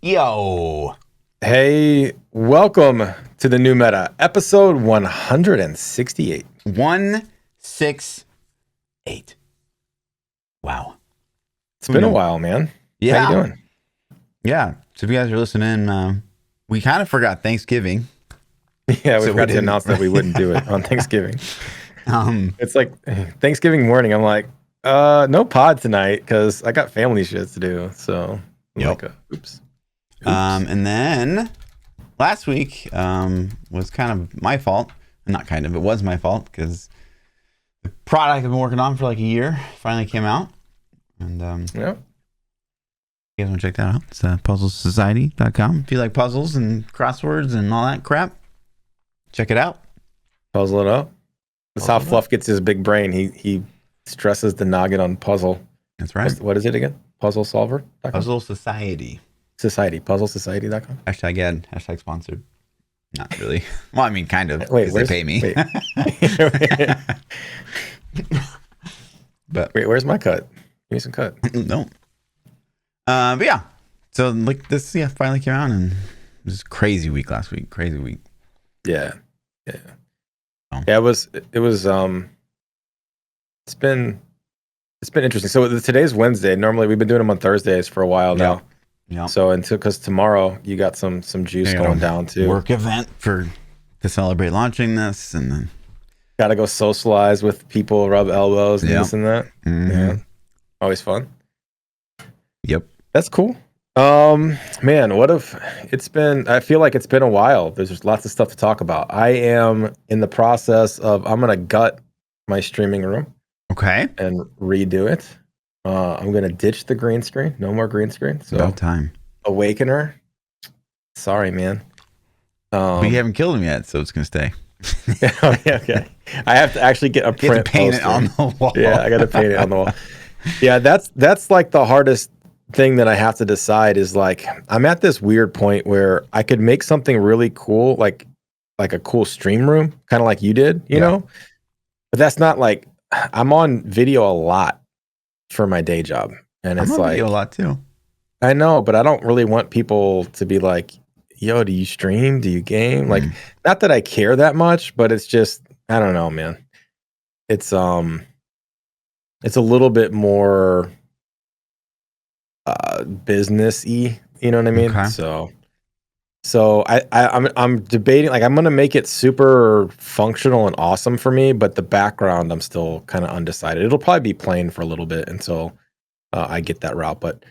Yo. Hey, welcome to the new meta, episode 168. 168. Wow. It's been a while, man. Yeah. How you doing? Yeah. So if you guys are listening, we kind of forgot Thanksgiving. Yeah, we So forgot to announce that we wouldn't do it on Thanksgiving. It's like Thanksgiving morning. I'm like, no pod tonight because I got family shit to do. So I'm like, oops. And then last week was kind of my fault. Not kind of, it was my fault because the product I've been working on for like a year finally came out. And yeah. You guys want to check that out? It's puzzlesociety.com. If you like puzzles and crosswords and all that crap, check it out. Puzzle it up. That's how Fluff gets his big brain. He stresses the noggin on puzzle. That's right. What is it again? Puzzle solver? Puzzle Society. Puzzlesociety.com. Hashtag ad. Hashtag sponsored. Not really. Well, I mean, kind of. Wait, they pay me. But wait, where's my cut? Give me some cut. No. But yeah. So like this, finally came out, and it was a crazy week last week. Crazy week. Yeah. Oh. Yeah, it was it's been interesting. So today's Wednesday. Normally we've been doing them on Thursdays for a while now. Yeah. So because tomorrow you got some juice going down too. Work event to celebrate launching this, and then gotta go socialize with people, rub elbows, and this and that. Mm-hmm. Yeah. Always fun. Yep. That's cool. Man, what if it's been, I feel like it's been a while. There's just lots of stuff to talk about. I am in the process of, I'm going to gut my streaming room. Okay. And redo it. I'm going to ditch the green screen. No more green screen. So about time. Awakener. Sorry, man. But you haven't killed him yet, so it's going to stay. Okay. I have to actually get a print. You have to paint it on the wall. Yeah, I got to paint it on the wall. Yeah, that's like the hardest thing that I have to decide is like, I'm at this weird point where I could make something really cool, like a cool stream room, kind of like you did, you know? But that's not like, I'm on video a lot for my day job. And it's I'm on like video a lot too. I know, but I don't really want people to be like, yo, do you stream? Do you game? Like, not that I care that much, but it's just, I don't know, man. It's a little bit more business-y, you know what I mean? Okay. So I'm debating, like, I'm gonna make it super functional and awesome for me, but the background I'm still kind of undecided. It'll probably be plain for a little bit until I get that route, but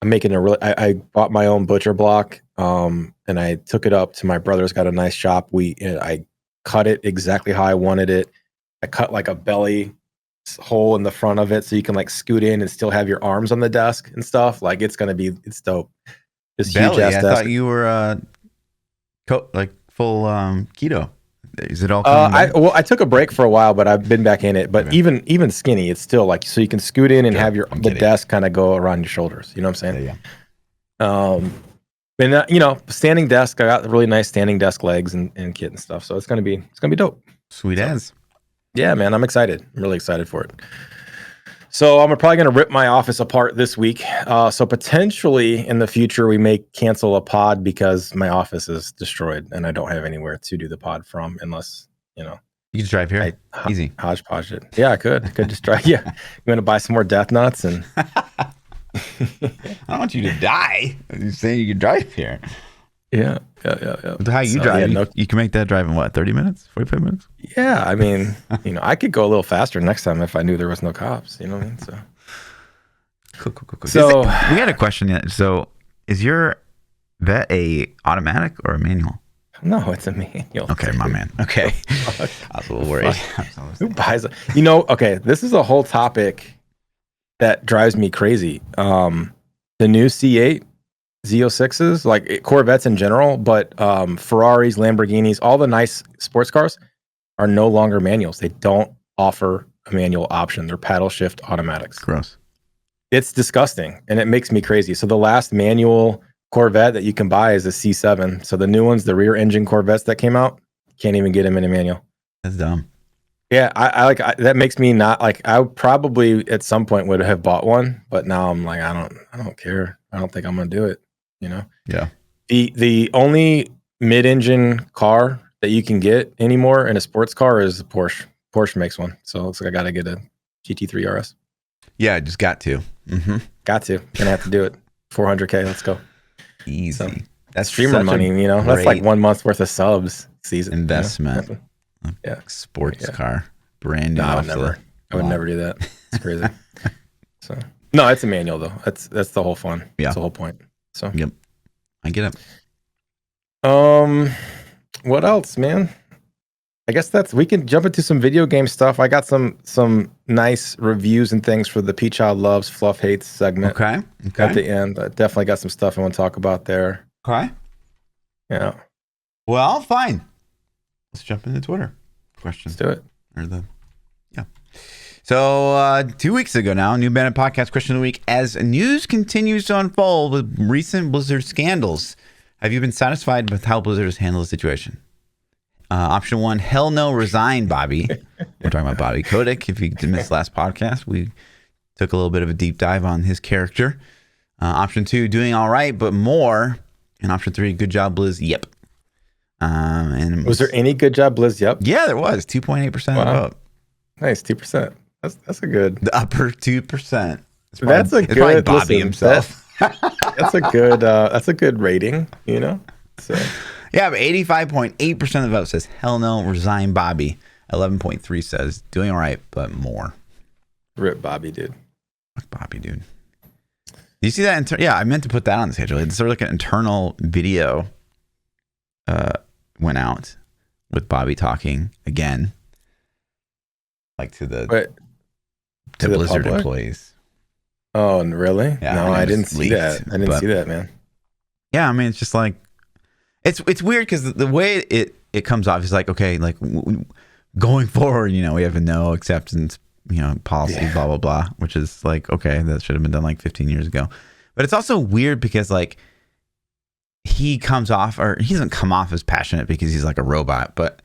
I'm making I bought my own butcher block, and I took it up to my brother's, got a nice shop. I cut it exactly how I wanted it. I cut like a belly hole in the front of it so you can like scoot in and still have your arms on the desk and stuff. Like it's dope. This belly, huge ass I desk. thought you were like full keto. Is it all I took a break for a while, but I've been back in it. But even skinny, it's still like, so you can scoot in and have the desk kind of go around your shoulders. You know what I'm saying? Yeah. And standing desk. I got really nice standing desk legs and kit and stuff. So it's gonna be dope. Sweet as. Yeah, man, I'm excited. I'm really excited for it. So I'm probably going to rip my office apart this week. So potentially in the future, we may cancel a pod because my office is destroyed and I don't have anywhere to do the pod from unless, You just drive here. Easy. Hodgepodge it. Yeah, I could. I could just drive. Yeah. You want to buy some more death nuts? And I don't want you to die. You're saying you can drive here. Yeah. How you drive? You can make that drive in what, 30 minutes? 45 minutes? Yeah, I mean, I could go a little faster next time if I knew there was no cops. You know what I mean? So cool. So we had a question yet. So is your vet a automatic or a manual? No, it's a manual. Okay, my man. Okay. I was a little worried. Who buys it? Okay, this is a whole topic that drives me crazy. The new C8 Z06s, like Corvettes in general, but Ferraris, Lamborghinis, all the nice sports cars are no longer manuals. They don't offer a manual option. They're paddle shift automatics. Gross. It's disgusting, and it makes me crazy. So the last manual Corvette that you can buy is a C7. So the new ones, the rear engine Corvettes that came out, can't even get them in a manual. That's dumb. Yeah, I that makes me not like. I probably at some point would have bought one, but now I'm like, I don't care. I don't think I'm gonna do it. You know. Yeah. The only mid-engine car that you can get anymore in a sports car is a Porsche. Porsche makes one, so it looks like I got to get a GT3 RS. Yeah, I just got to. Mm-hmm. Got to. Gonna have to do it. 400K. Let's go. Easy. So, that's streamer money. You know, that's like 1 month's worth of subs season investment. You know? Yeah. Sports car, brand new. No, I would never do that. It's crazy. So no, it's a manual though. That's the whole fun. Yeah, that's the whole point. So yep, I get it. What else, man? I guess we can jump into some video game stuff. I got some nice reviews and things for the PChild Loves, Fluff Hates segment. Okay. At the end, I definitely got some stuff I want to talk about there. Okay. Yeah. Well, fine. Let's jump into Twitter questions. Let's do it. So 2 weeks ago now, New Bandit Podcast question of the week. As news continues to unfold with recent Blizzard scandals, have you been satisfied with how Blizzard has handled the situation? Option 1, hell no, resign, Bobby. We're talking about Bobby Kotick. If you missed last podcast, we took a little bit of a deep dive on his character. Option 2, doing all right, but more. And option 3, good job, Blizz. Yep. And was there any good job, Blizz? Yep. Yeah, there was 2.8% of the vote. Nice, 2%. That's a good. The upper 2%. That's a good. Probably Bobby himself. That's a good rating. You know. So. Yeah, but 85.8% of the vote says hell no, resign, Bobby. 11.3 says doing all right, but more. Rip Bobby, dude. Fuck Bobby, dude. Do you see that? Yeah, I meant to put that on the schedule. It's sort of like an internal video went out with Bobby talking again, like to the Blizzard employees. Oh, really? Yeah, no, I didn't see that. I didn't see that, man. Yeah, I mean, it's just like it's weird because the way it comes off is like, okay, like going forward, you know, we have a no acceptance, you know, policy, blah blah blah, which is like, okay, that should have been done like 15 years ago. But it's also weird because like he comes off, or he doesn't come off as passionate because he's like a robot, but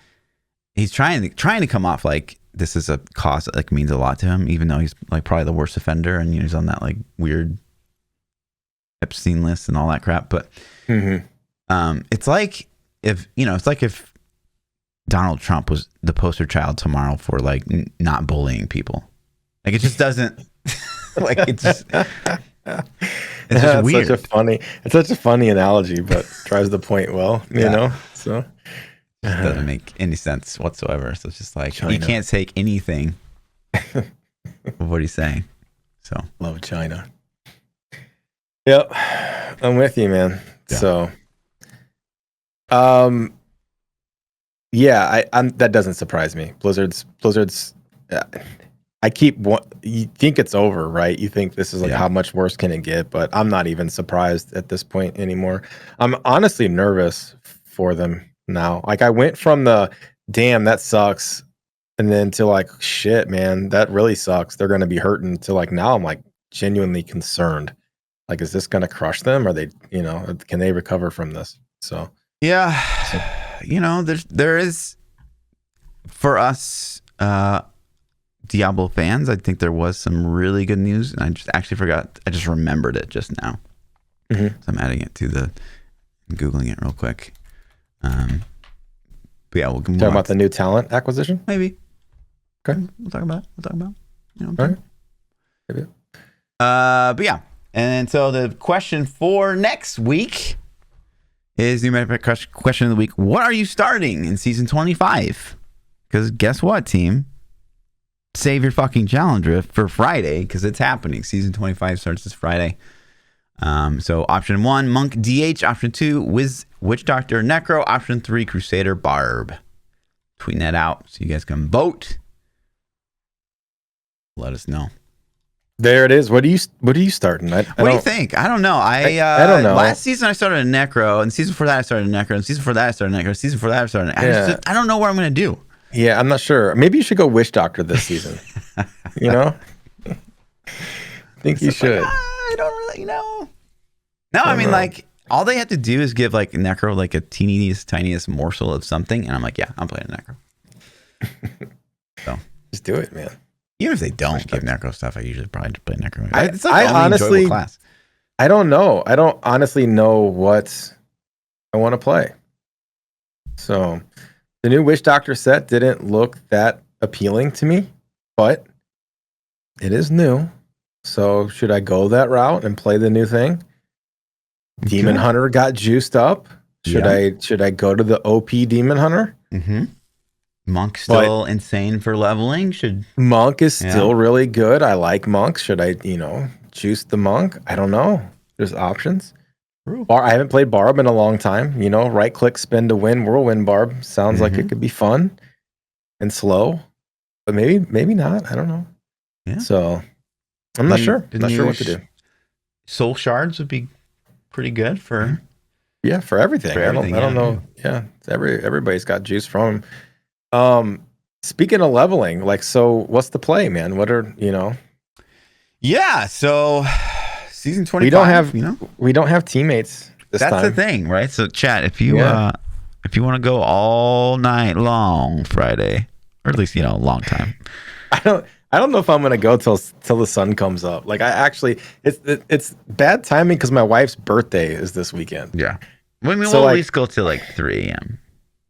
he's trying to come off like this is a cause that like means a lot to him, even though he's like probably the worst offender and, you know, he's on that like weird Epstein list and all that crap. But it's like if Donald Trump was the poster child tomorrow for like not bullying people. Like it just doesn't like it's just weird. It's such a funny analogy, but drives the point well, you know. So it doesn't make any sense whatsoever. So it's just like China. You can't take anything of what he's saying. So love China. Yep, I'm with you, man. Yeah. So, yeah, that doesn't surprise me. Blizzard's. You think it's over, right? You think this is like how much worse can it get? But I'm not even surprised at this point anymore. I'm honestly nervous for them now. Like I went from the damn that sucks, and then to like shit, man, that really sucks. They're gonna be hurting. To like now, I'm like genuinely concerned. Like, is this gonna crush them? Are they, you know, can they recover from this? So you know, there is for us. Diablo fans, I think there was some really good news, and I just actually forgot. I just remembered it just now. So I'm adding it to Googling it real quick. But yeah, we'll talk about the new talent acquisition. Maybe. Okay, we'll talk about it. You know, all right. Maybe. But yeah, and so the question for next week is the question of the week. What are you starting in season 25? Because guess what, team? Save your fucking challenge for Friday because it's happening. Season 25 starts this Friday. So option 1, Monk DH. Option 2, Witch Doctor Necro. Option 3, Crusader Barb. Tweeting that out so you guys can vote. Let us know. There it is. What are you starting? What do you think? I don't know. I don't know. Last season I started a Necro, and season before that I started a Necro, and season before that I started a Necro, season before that I started a Necro. I don't know what I'm going to do. Yeah, I'm not sure. Maybe you should go Witch Doctor this season. You know? I think you should. Like, I don't really know. No, I mean, like, all they have to do is give, like, Necro, like, a tiniest morsel of something, and I'm like, yeah, I'm playing Necro. So just do it, man. Even if they don't give Necro stuff, I usually probably play Necro. It's like I honestly, class. I don't know. I don't honestly know what I want to play. So the new Witch Doctor set didn't look that appealing to me, but it is new. So should I go that route and play the new thing? Demon Hunter got juiced up. Should I go to the OP Demon Hunter? Mm-hmm. Monk still insane for leveling. Monk is still really good. I like monks. Should I, juice the monk? I don't know. There's options. I haven't played Barb in a long time. Right click, spin to win, whirlwind Barb. Sounds like it could be fun and slow, but maybe not. I don't know. Yeah. So I'm not sure. I'm not sure what to do. Soul shards would be pretty good for. Yeah, for everything. I don't know. Yeah, everybody's got juice from them. Speaking of leveling, so what's the play, man? What are Yeah, so season 25. We don't have teammates this time. That's the thing, right? So chat, if you want to go all night long Friday, or at least a long time. I don't know if I'm gonna go till the sun comes up. It's bad timing because my wife's birthday is this weekend. Yeah. We'll at least go till 3 a.m.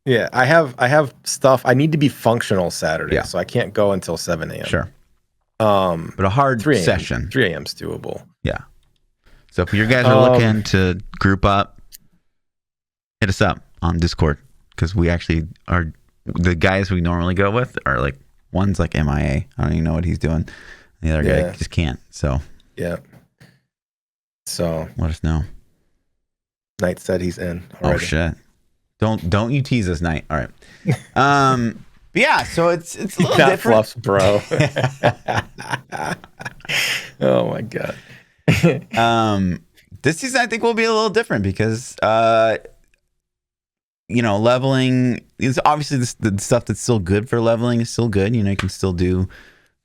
Yeah, I have stuff. I need to be functional Saturday, so I can't go until 7 a.m. Sure. But a hard 3 session. 3 a.m. is doable. Yeah. So if you guys are looking to group up, hit us up on Discord, because we actually are the guys we normally go with are one's MIA. I don't even know what he's doing. The other guy just can't. So yeah. So let us know. Knight said he's in already. Oh shit! Don't you tease us, Knight. All right. But yeah, so it's a little different. Fluff's bro. Oh my god. This season I think will be a little different because leveling is obviously the stuff that's still good for leveling is still good. You can still do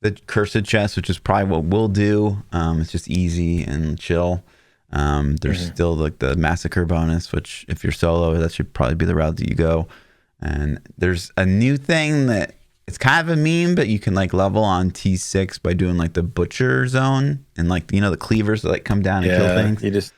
the cursed chest, which is probably what we'll do. It's just easy and chill. There's still the massacre bonus, which if you're solo, that should probably be the route that you go. And there's a new thing that it's kind of a meme, but you can level on T6 by doing the butcher zone and the cleavers that come down and kill things. You just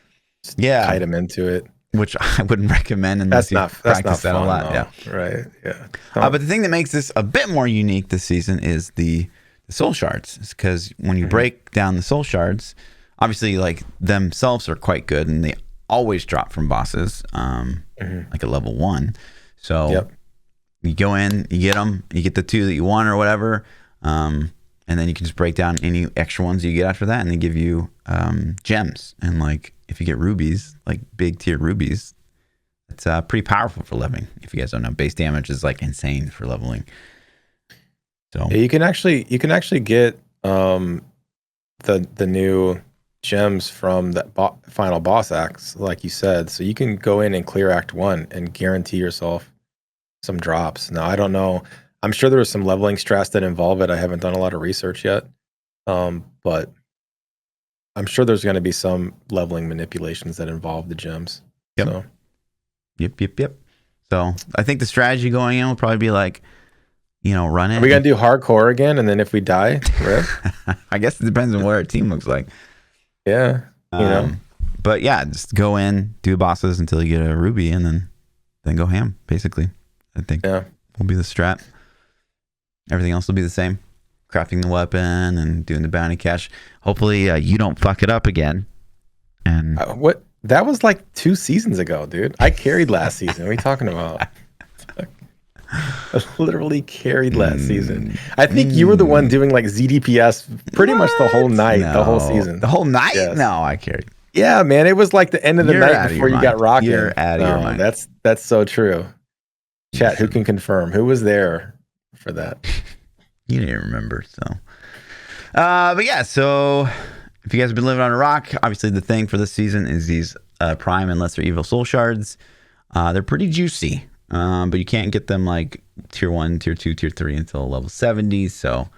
hide them into it, which I wouldn't recommend unless you practice that a lot. Though. Yeah, right. Yeah. But the thing that makes this a bit more unique this season is the soul shards, because when you break down the soul shards, obviously themselves are quite good and they always drop from bosses at level 1. So you go in, you get them, you get the 2 that you want or whatever, and then you can just break down any extra ones you get after that, and they give you gems. And if you get rubies, big tier rubies, it's pretty powerful for leveling. If you guys don't know, base damage is insane for leveling. So yeah, you can actually get the new gems from that final boss acts, like you said. So you can go in and clear Act 1 and guarantee yourself some drops. Now, I don't know. I'm sure there was some leveling strats that involve it. I haven't done a lot of research yet. But I'm sure there's going to be some leveling manipulations that involve the gems. Yep. So. Yep. So I think the strategy going in will probably be run it. Are we going to do hardcore again? And then if we die, rip? I guess it depends on what our team looks like. Yeah. But yeah, just go in, do bosses until you get a ruby, and then go ham, basically. I think will be the strat. Everything else will be the same. Crafting the weapon and doing the bounty cache. Hopefully you don't fuck it up again. And what? That was 2 seasons ago, dude. I carried last season. What are you talking about? I literally carried last season. I think you were the one doing ZDPS pretty much the whole night, the whole season. The whole night? Yes. No, I carried. Yeah, man. It was the end of the night before you got rocking. You're out of your mind. That's so true. Chat, who can confirm? Who was there for that? You didn't remember, so. But yeah, so if you guys have been living on a rock, obviously the thing for this season is these Prime and Lesser Evil Soul Shards. They're pretty juicy, but you can't get them Tier 1, Tier 2, Tier 3 until level 70. So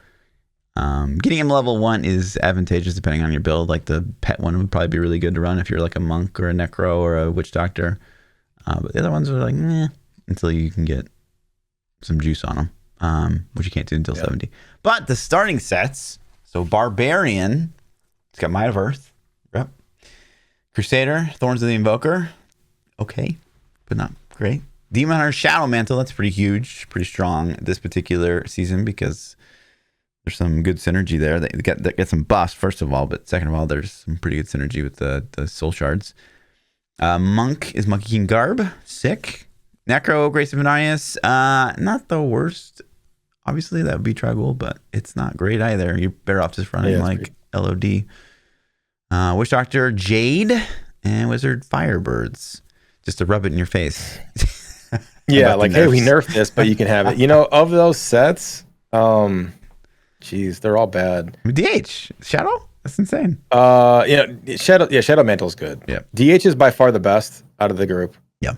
getting them level 1 is advantageous depending on your build. The pet one would probably be really good to run if you're a monk or a necro or a witch doctor. But the other ones are meh, until you can get some juice on them, which you can't do until 70. But the starting sets, so Barbarian, it's got Might of Earth. Yep. Crusader, Thorns of the Invoker. Okay, but not great. Demon Hunter Shadow Mantle, that's pretty huge, pretty strong this particular season because there's some good synergy there. They get some buffs, first of all, but second of all, there's some pretty good synergy with the soul shards. Monk is Monkey King Garb. Sick. Necro, Grace of Venarius. Not the worst. Obviously, that would be Tribal, but it's not great either. You're better off just running LOD. Wish Doctor, Jade, and Wizard Firebirds. Just to rub it in your face. Yeah, like, hey, we nerfed this, but you can have it. Of those sets, geez, they're all bad. DH, Shadow? That's insane. Shadow Mantle's good. Yeah. DH is by far the best out of the group. Yeah.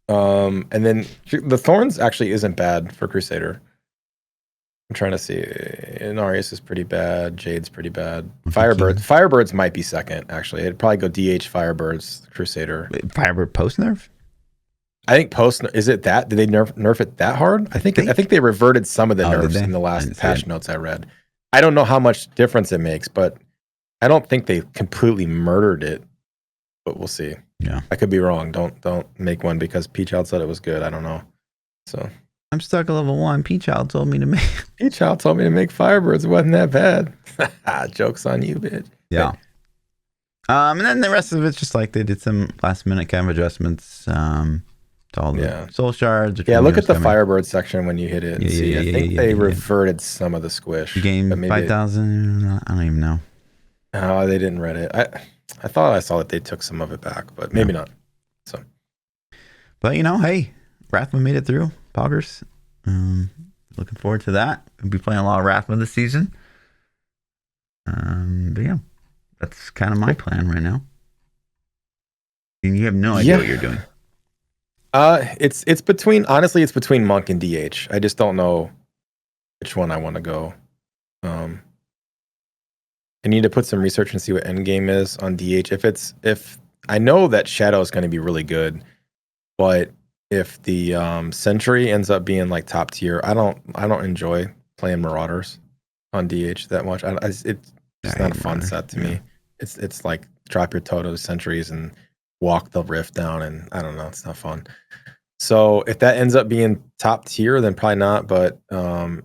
And then the Thorns actually isn't bad for Crusader. I'm trying to see. Narius is pretty bad. Jade's pretty bad. Firebirds might be second, actually. It'd probably go DH, Firebirds, Crusader. Wait, Firebird post nerf? I think post, is it that? Did they nerf it that hard? I think they reverted some of the nerfs in the last patch notes I read. I don't know how much difference it makes, but I don't think they completely murdered it. But we'll see. Yeah, I could be wrong. Don't make one because PChild said it was good. I don't know. So I'm stuck at level 1. PChild told me to make. PChild told me to make Firebirds. It wasn't that bad. Joke's on you, bitch. Yeah. And then the rest of it's just like they did some last minute kind of adjustments to all the soul shards. Yeah, look at the Firebird section when you hit it. And see. I think they reverted some of the squish. You gained 5,000. I don't even know. No, they didn't read it. I thought I saw that they took some of it back, but maybe not. So, but hey, Wrathma made it through. Poggers. Looking forward to that. We'll be playing a lot of Wrathma this season. But yeah, that's kind of my plan right now. And you have no idea what you're doing. It's between Monk and DH. I just don't know which one I want to go. I need to put some research and see what endgame is on DH. If I know that Shadow is going to be really good, but if the Sentry ends up being like top tier, I don't enjoy playing Marauders on DH that much. It's not a fun set to me. It's like drop your Toto Sentries and walk the rift down, and I don't know, it's not fun. So if that ends up being top tier, then probably not. But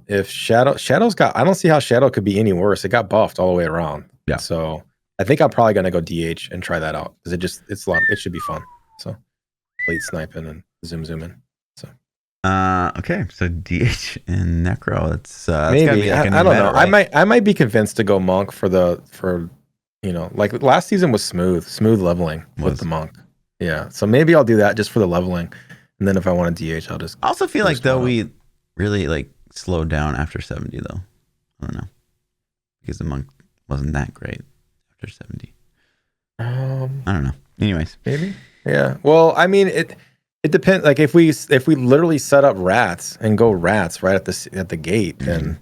if Shadow's got, I don't see how Shadow could be any worse. It got buffed all the way around. Yeah. So I think I'm probably gonna go DH and try that out because it's a lot. It should be fun. So late sniping and zooming. So okay, so DH and Necro. It's maybe I don't know. Right? I might be convinced to go Monk for like last season was smooth leveling with the Monk. Yeah, so maybe I'll do that just for the leveling. And then if I want a DH, I'll just. I also feel like though we really like slowed down after 70 though. I don't know, because the Monk wasn't that great after 70. I don't know. Anyways, maybe. Yeah. Well, I mean it depends. Like if we literally set up rats and go rats right at the gate, then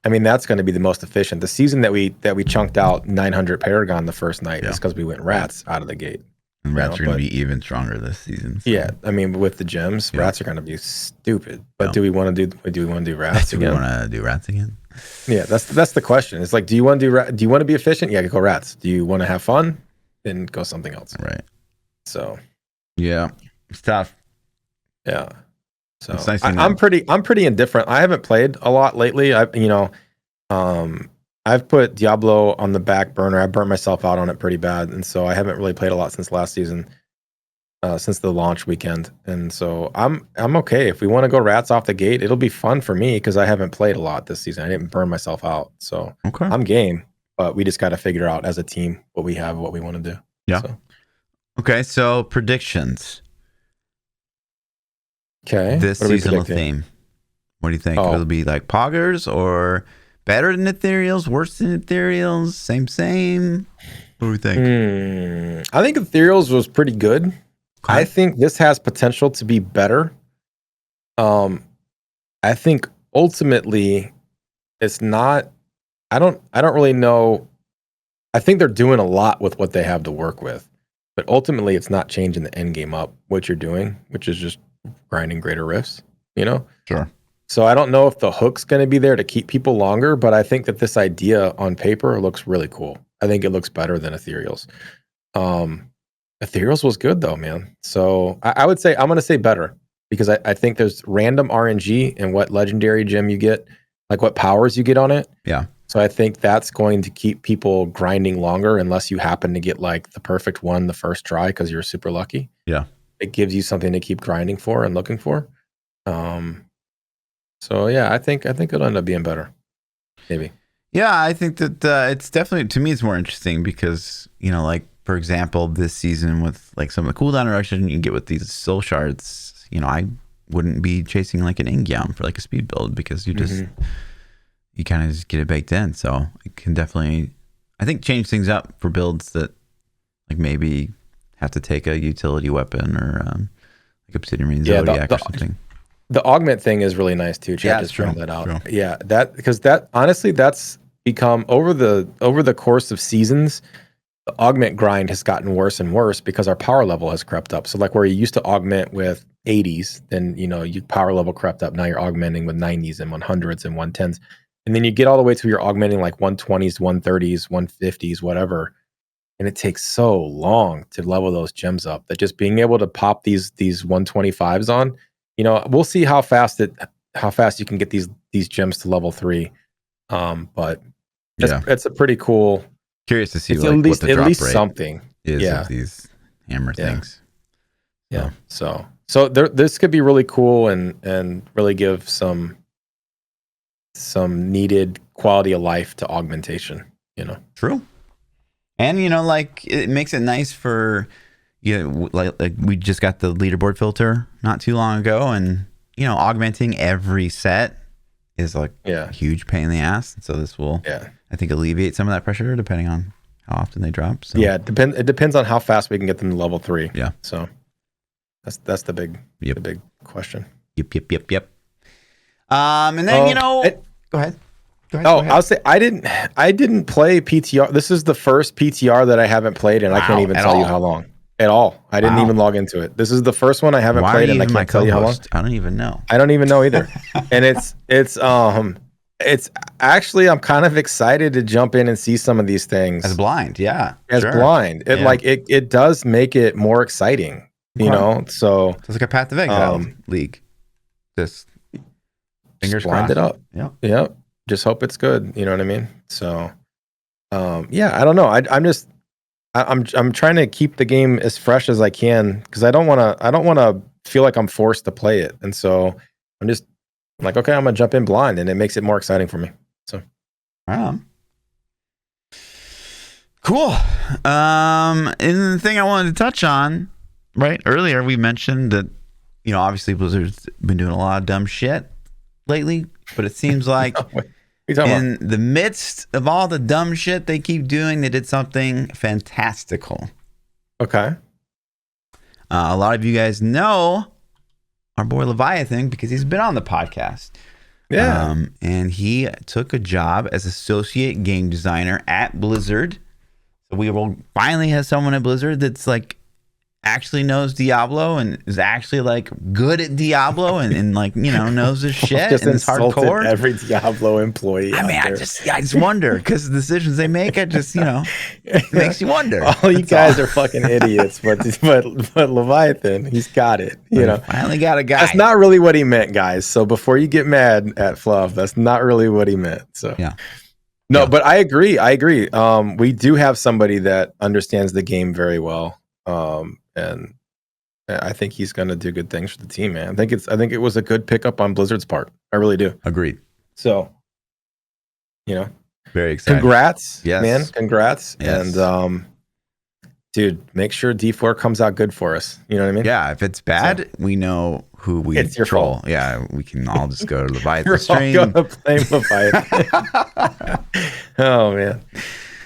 I mean that's going to be the most efficient. The season that we chunked out 900 Paragon the first night is because we went rats out of the gate. And rats are going to be even stronger this season. So. Yeah, I mean, with the gems, rats are going to be stupid. But do we want to do rats again? Do we want to do rats again? Yeah, that's the question. It's like, do you want to be efficient? Yeah, go rats. Do you want to have fun? Then go something else. Right. So. Yeah, it's tough. Yeah. So it's nice I'm pretty indifferent. I haven't played a lot lately. I've put Diablo on the back burner. I burnt myself out on it pretty bad, and so I haven't really played a lot since last season, since the launch weekend. And so I'm okay if we want to go rats off the gate. It'll be fun for me because I haven't played a lot this season. I didn't burn myself out, so I'm game. But we just got to figure out as a team what we have, what we want to do. Yeah. So. Okay. So predictions. Okay. This seasonal theme. What do you think? Will it be like Poggers or? Better than Ethereals, worse than Ethereals, same. What do we think? I think Ethereals was pretty good. Okay. I think this has potential to be better. I think ultimately it's not. I don't really know. I think they're doing a lot with what they have to work with, but ultimately it's not changing the end game up. What you're doing, which is just grinding greater rifts. Sure. So I don't know if the hook's going to be there to keep people longer, but I think that this idea on paper looks really cool. I think it looks better than Ethereals. Ethereals was good though, man. So I would say I'm gonna say better because I think there's random RNG in what legendary gem you get, like what powers you get on it. Yeah. So I think that's going to keep people grinding longer unless you happen to get like the perfect one the first try because you're super lucky. Yeah. It gives you something to keep grinding for and looking for. So yeah, I think it'll end up being better. Maybe. Yeah, I think that it's definitely, to me, it's more interesting because, you know, like, for example, this season with like some of the cooldown reduction you get with these soul shards, you know, I wouldn't be chasing like an Ingyam for like a speed build because you just, you kind of just get it baked in. So it can definitely, I think, change things up for builds that like maybe have to take a utility weapon or like Obsidian Marine Zodiac or something. The augment thing is really nice too. Chat just pointed that out. Yeah, that because that honestly that's become over the course of seasons, the augment grind has gotten worse and worse because our power level has crept up. So like where you used to augment with 80s, then you know you power level crept up. Now you're augmenting with 90s and 100s and 110s, and then you get all the way to you're augmenting like 120s, 130s, 150s, whatever. And it takes so long to level those gems up that just being able to pop these 125s on, you know, we'll see how fast you can get these gems to level 3. But it's a pretty cool. Curious to see like, what the drop rate something is of these hammer things. Yeah. So this could be really cool and really give some needed quality of life to augmentation, you know. True. And you know, like it makes it nice for like we just got the leaderboard filter not too long ago, and you know, augmenting every set is like a huge pain in the ass. So this will, I think, alleviate some of that pressure depending on how often they drop. So yeah, it depends on how fast we can get them to level 3. Yeah. So that's the big the big question. Yep. And then you know, go ahead. I'll say I didn't play PTR. This is the first PTR that I haven't played, and I can't even tell you how long. At all. I didn't even log into it. This is the first one I haven't played, and I can't tell you how long. I don't even know. I don't even know either. And it's actually I'm kind of excited to jump in and see some of these things. As blind, yeah. Blind. It does make it more exciting, you know. So it's like a Path of Exile league. Just fingers crossed. Blind it up. Yep. Just hope it's good. You know what I mean? So, yeah, I don't know. I'm trying to keep the game as fresh as I can because I don't want to feel like I'm forced to play it. And so I'm just like, okay, I'm gonna jump in blind, and it makes it more exciting for me. So, cool. And the thing I wanted to touch on, right earlier, we mentioned that, you know, obviously Blizzard's been doing a lot of dumb shit lately, but it seems like in the midst of all the dumb shit they keep doing, they did something fantastical. Okay. A lot of you guys know our boy Leviathan because he's been on the podcast. Yeah. And he took a job as associate game designer at Blizzard. So we will finally have someone at Blizzard that's like actually knows Diablo and is actually like good at Diablo and like, you know, knows his shit just and is hardcore. Every Diablo employee. I mean, I just wonder because the decisions they make, it just, you know, it makes you wonder. All you guys are fucking idiots, but Leviathan, he's got it. You know, finally got a guy. That's not really what he meant, guys. So before you get mad at Fluff, that's not really what he meant. So yeah. No, but I agree. We do have somebody that understands the game very well. And I think he's going to do good things for the team, man. I think it was a good pickup on Blizzard's part. I really do. Agreed. So, you know, very excited. Congrats, yes. Man. Congrats. Yes. And, dude, make sure D4 comes out good for us. You know what I mean? Yeah. If it's bad, we know who we it's your troll. Fault. Yeah. We can all just go to Leviathan You're stream. all gonna play Leviathan. Oh, man.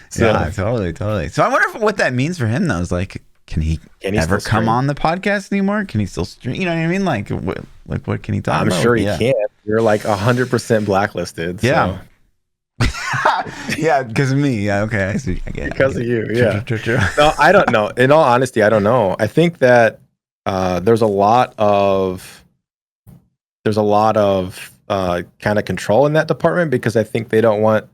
So, yeah, totally. So I wonder what that means for him, though. Is like, can he ever come on the podcast anymore? Can he still stream? You know what I mean? Like what can he talk about? I'm sure he can. You're like 100% blacklisted. So. Yeah. Yeah, because of me. Yeah, okay. I see. Because of you. Yeah. True. No, I don't know. In all honesty, I don't know. I think that there's a lot of kind of control in that department because I think they don't want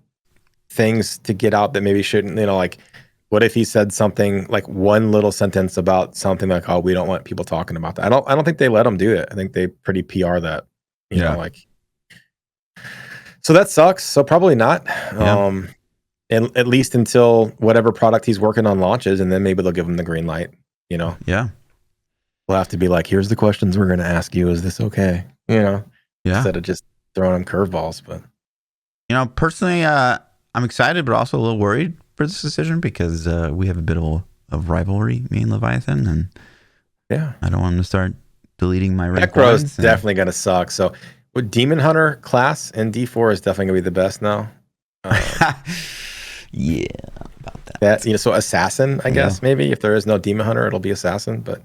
things to get out that maybe shouldn't. You know, like What if he said something like one little sentence about something like, "Oh, we don't want people talking about that." I don't think they let him do it. I think they pretty PR that, you know, like. So that sucks. So probably not. Yeah. And at least until whatever product he's working on launches, and then maybe they'll give him the green light. You know. Yeah. We'll have to be like, here's the questions we're going to ask you. Is this okay? You know. Yeah. Instead of just throwing him curveballs, but. You know, personally, I'm excited, but also a little worried for this decision because we have a bit of rivalry, me and Leviathan, and yeah, I don't want him to start deleting my rank Necro is ones. definitely going to suck. So, with Demon Hunter class in D4 is definitely going to be the best now. Yeah, about that. You know, so Assassin, I guess maybe if there is no Demon Hunter, it'll be Assassin. But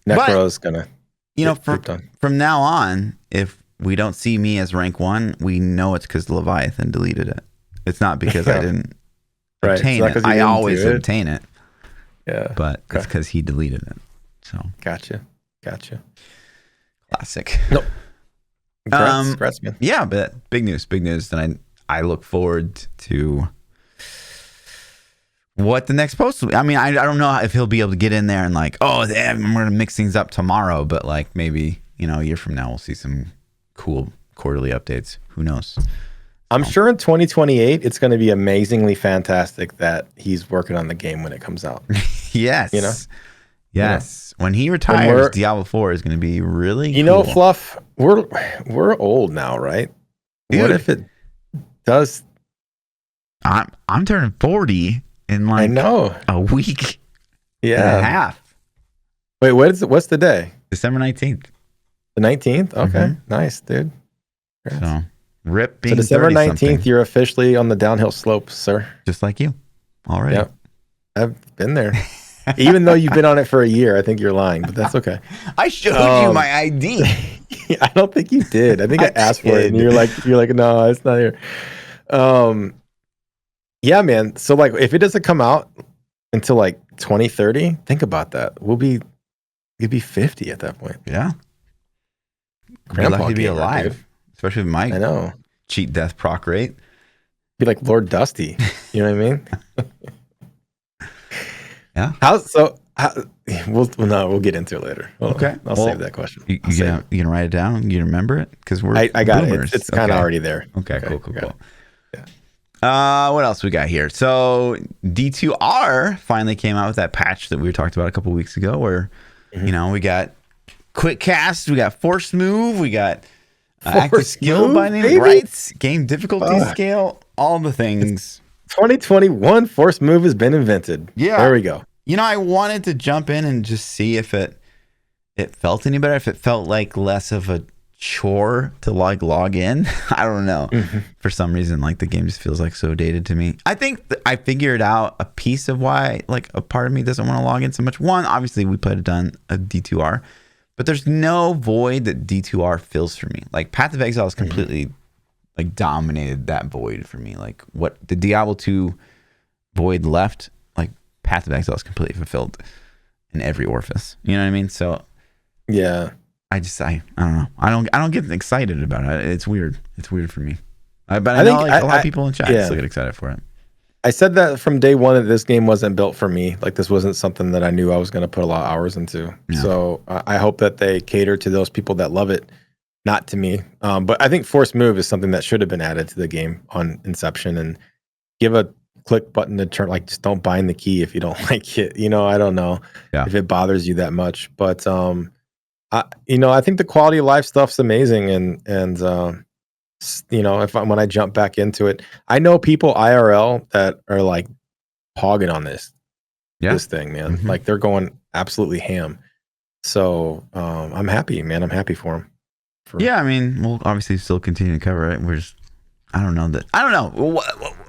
Necro is going to, you know, from now on, if we don't see me as rank 1, we know it's because Leviathan deleted it. It's not because I didn't obtain it. I always obtain it. Yeah. But it's because he deleted it. So Gotcha. Classic. Nope. Congrats, man. Yeah, but big news. And I look forward to what the next post will be. I mean, I don't know if he'll be able to get in there and like, oh, damn, I'm going to mix things up tomorrow. But like maybe, you know, a year from now, we'll see some cool quarterly updates. Who knows? I'm sure in 2028, it's going to be amazingly fantastic that he's working on the game when it comes out. Yes. You know? Yes. When he retires, Diablo 4 is going to be really cool. You know, Fluff, we're old now, right? Dude, what if it does? I'm turning 40 in like a week and a half. Wait, what's the day? December 19th. The 19th? Okay. Nice, dude. So, rip being so December 19th, something. You're officially on the downhill slope, sir. Just like you. All right. Yep. I've been there. Even though you've been on it for a year, I think you're lying, but that's okay. I showed you my ID. I don't think you did. I think I asked for it, and you're like, no, it's not here. Yeah, man. So like, if it doesn't come out until like 2030, think about that. You'd be 50 at that point. Yeah. Grandpa lucky to be gamer, alive, dude. especially with my cheat death proc rate. Be like Lord Dusty. You know what I mean? Yeah. We'll get into it later. Okay. I'll save that question. You gonna write it down? You remember it? Because I got boomers. It's kind of already there. Okay. Cool. Yeah. What else we got here? So D2R finally came out with that patch that we talked about a couple weeks ago, where you know we got quick cast, we got force move, we got active skill binding, rights, game difficulty scale, all the things. 2021 force move has been invented. Yeah. There we go. You know, I wanted to jump in and just see if it felt any better, if it felt like less of a chore to like log in. I don't know. For some reason, like the game just feels like so dated to me. I think I figured out a piece of why like a part of me doesn't want to log in so much. One, obviously we played a D2R, but there's no void that D2R fills for me. Like Path of Exile is completely like dominated that void for me. Like what the Diablo 2 void left, like Path of Exile is completely fulfilled in every orifice. You know what I mean? So yeah, I don't know. I don't get excited about it. It's weird. It's weird for me. But I know like a lot of people in chat still get excited for it. I said that from day one that this game wasn't built for me. Like this wasn't something that I knew I was going to put a lot of hours into. Yeah. So I hope that they cater to those people that love it, not to me. But I think force move is something that should have been added to the game on inception, and give a click button to turn, like just don't bind the key if you don't like it. You know, I don't know if it bothers you that much, but I think the quality of life stuff's amazing, and you know, when I jump back into it, I know people IRL that are like hogging on this thing, man. Like they're going absolutely ham. So I'm happy, man. I'm happy for them. Yeah, I mean, we'll obviously still continue to cover it. I don't know.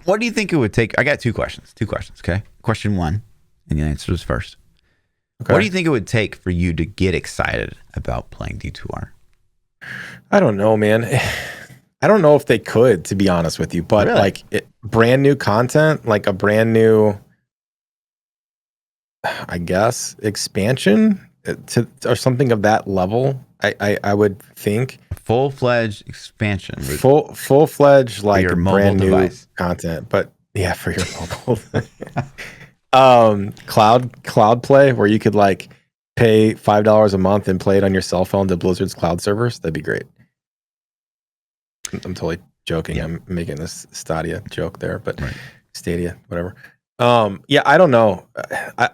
What do you think it would take? I got two questions. Okay. Question one, and the answer is first. Okay. What do you think it would take for you to get excited about playing D2R? I don't know, man. I don't know if they could, to be honest with you, but really? Like brand new content, like a brand new, I guess, expansion or something of that level. I would think full-fledged expansion, full-fledged like your brand new device content, but yeah, for your mobile. Cloud play where you could like pay $5 a month and play it on your cell phone to Blizzard's cloud servers. That'd be great. I'm totally joking. I'm making this Stadia joke there, but Stadia, whatever. Yeah, I don't know.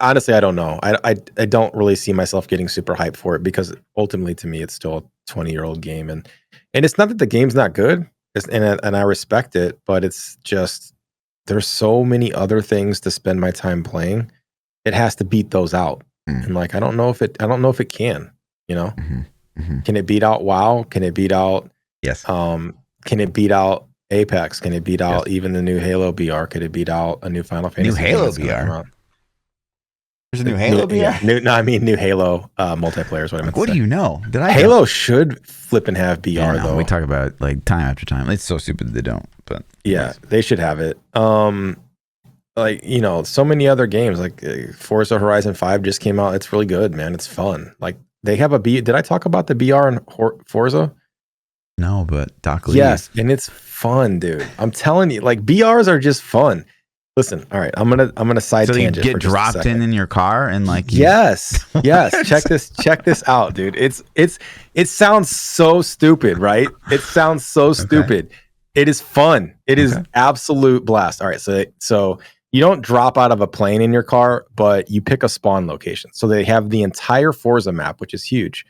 Honestly, I don't know. I don't really see myself getting super hyped for it because ultimately, to me, it's still a 20-year-old game, and it's not that the game's not good, and I respect it, but it's just there's so many other things to spend my time playing. It has to beat those out, and like I don't know if it can. You know, can it beat out WoW? Can it beat out? Yes. Can it beat out Apex? Can it beat out even the new Halo BR? Could it beat out a new Final Fantasy? New Halo BR. There's a new Halo BR. Yeah, new Halo multiplayer is what I meant. What do you know? Halo should flip and have BR though. We talk about it like time after time. It's so stupid that they don't. But yeah, they should have it. Like so many other games like Forza Horizon 5 just came out. It's really good, man. It's fun. Like they have a B. Did I talk about the BR in Forza? No, but Doc Lee. Yes, and it's fun, dude. I'm telling you, like BRs are just fun. Listen, all right, I'm gonna side tangent. So you get dropped in your car and like yes. check this out, dude. It sounds so stupid, right? It sounds so stupid. It is fun. It is absolute blast. All right, so you don't drop out of a plane in your car, but you pick a spawn location. So they have the entire Forza map, which is huge,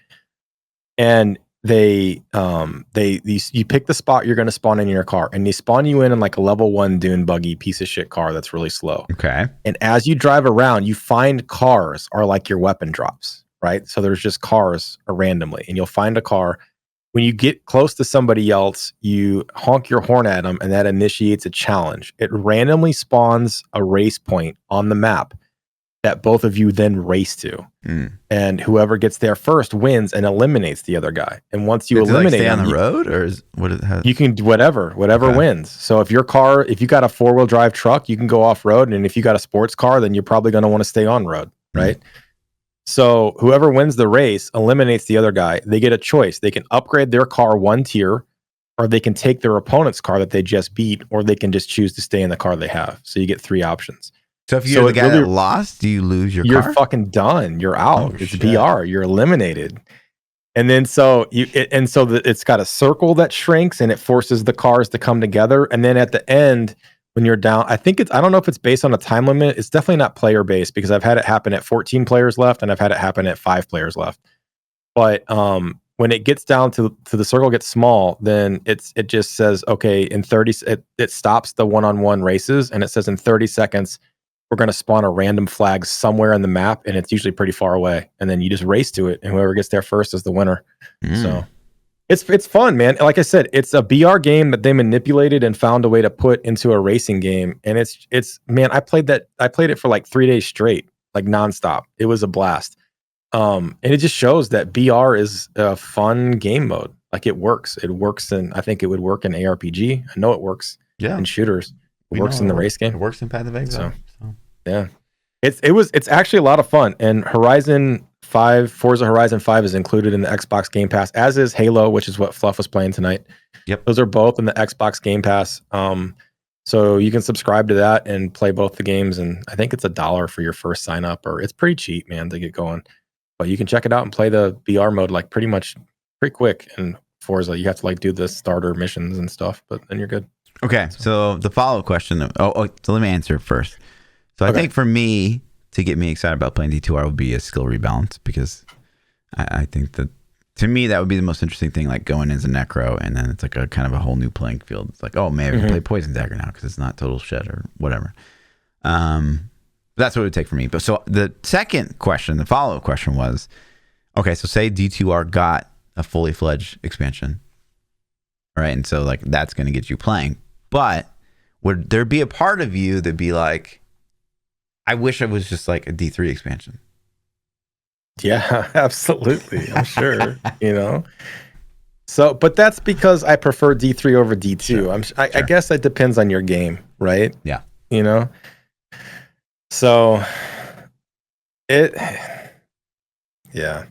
and you pick the spot you're going to spawn in your car, and they spawn you in like a level 1 dune buggy piece of shit car that's really slow. Okay. And as you drive around, you find cars are like your weapon drops, right? So there's just cars randomly, and you'll find a car. When you get close to somebody else, you honk your horn at them, and that initiates a challenge. It randomly spawns a race point on the map that both of you then race to. And whoever gets there first wins and eliminates the other guy. And once you eliminate stay on the road, or you can whatever wins. So if you got a 4-wheel drive truck, you can go off road, and if you got a sports car, then you're probably going to want to stay on road, right? So whoever wins the race eliminates the other guy. They get a choice. They can upgrade their car 1 tier, or they can take their opponent's car that they just beat, or they can just choose to stay in the car they have. So you get 3 options. So if you're the guy that lost, do you lose your car? You're fucking done. You're out. It's BR. You're eliminated. And then it's got a circle that shrinks, and it forces the cars to come together. And then at the end, when you're down, I don't know if it's based on a time limit. It's definitely not player based, because I've had it happen at 14 players left, and I've had it happen at 5 players left. But when it gets down to the circle gets small, then it just says, okay, in 30, it stops the one-on-one races, and it says in 30 seconds, we're going to spawn a random flag somewhere in the map, and it's usually pretty far away. And then you just race to it, and whoever gets there first is the winner. So it's fun, man. Like I said, it's a BR game that they manipulated and found a way to put into a racing game. And it's man, I played it for like 3 days straight, like nonstop. It was a blast. And it just shows that BR is a fun game mode. Like it works. It works, and I think it would work in ARPG. I know it works in shooters. It works in the race game. It works in Path of Exile. So. Yeah, it's actually a lot of fun. And Forza Horizon 5 is included in the Xbox Game Pass, as is Halo, which is what Fluff was playing tonight. Yep, those are both in the Xbox Game Pass. So you can subscribe to that and play both the games. And I think it's $1 for your first sign up, or it's pretty cheap, man, to get going. But you can check it out and play the BR mode like pretty quick. And Forza, you have to like do the starter missions and stuff, but then you're good. Okay, so the follow-up question. So let me answer first. So I think for me, to get me excited about playing D2R would be a skill rebalance, because I think that to me that would be the most interesting thing, like going as a necro, and then it's like a kind of a whole new playing field. It's like, oh, maybe I can play Poison Dagger now because it's not total shit or whatever. That's what it would take for me. But so the second question, the follow-up question was, okay, so say D2R got a fully fledged expansion, right? And so like that's going to get you playing, but would there be a part of you that'd be like, I wish it was just like a D3 expansion? Yeah, absolutely. I'm sure, So, but that's because I prefer D3 over D2. Sure. I guess that depends on your game, right? Yeah. So yeah.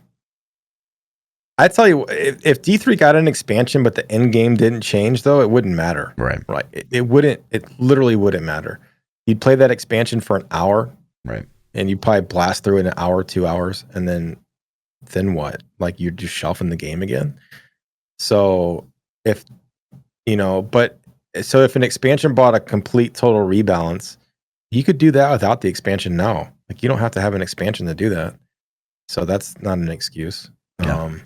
I tell you, if D3 got an expansion, but the end game didn't change, though, it wouldn't matter. Right. It wouldn't. It literally wouldn't matter. You'd play that expansion for an hour, Right. And you probably blast through it in an hour, 2 hours, and then what? Like you're just shelving the game again. So if but so if an expansion brought a complete total rebalance, you could do that without the expansion now. Like you don't have to have an expansion to do that. So that's not an excuse. Yeah.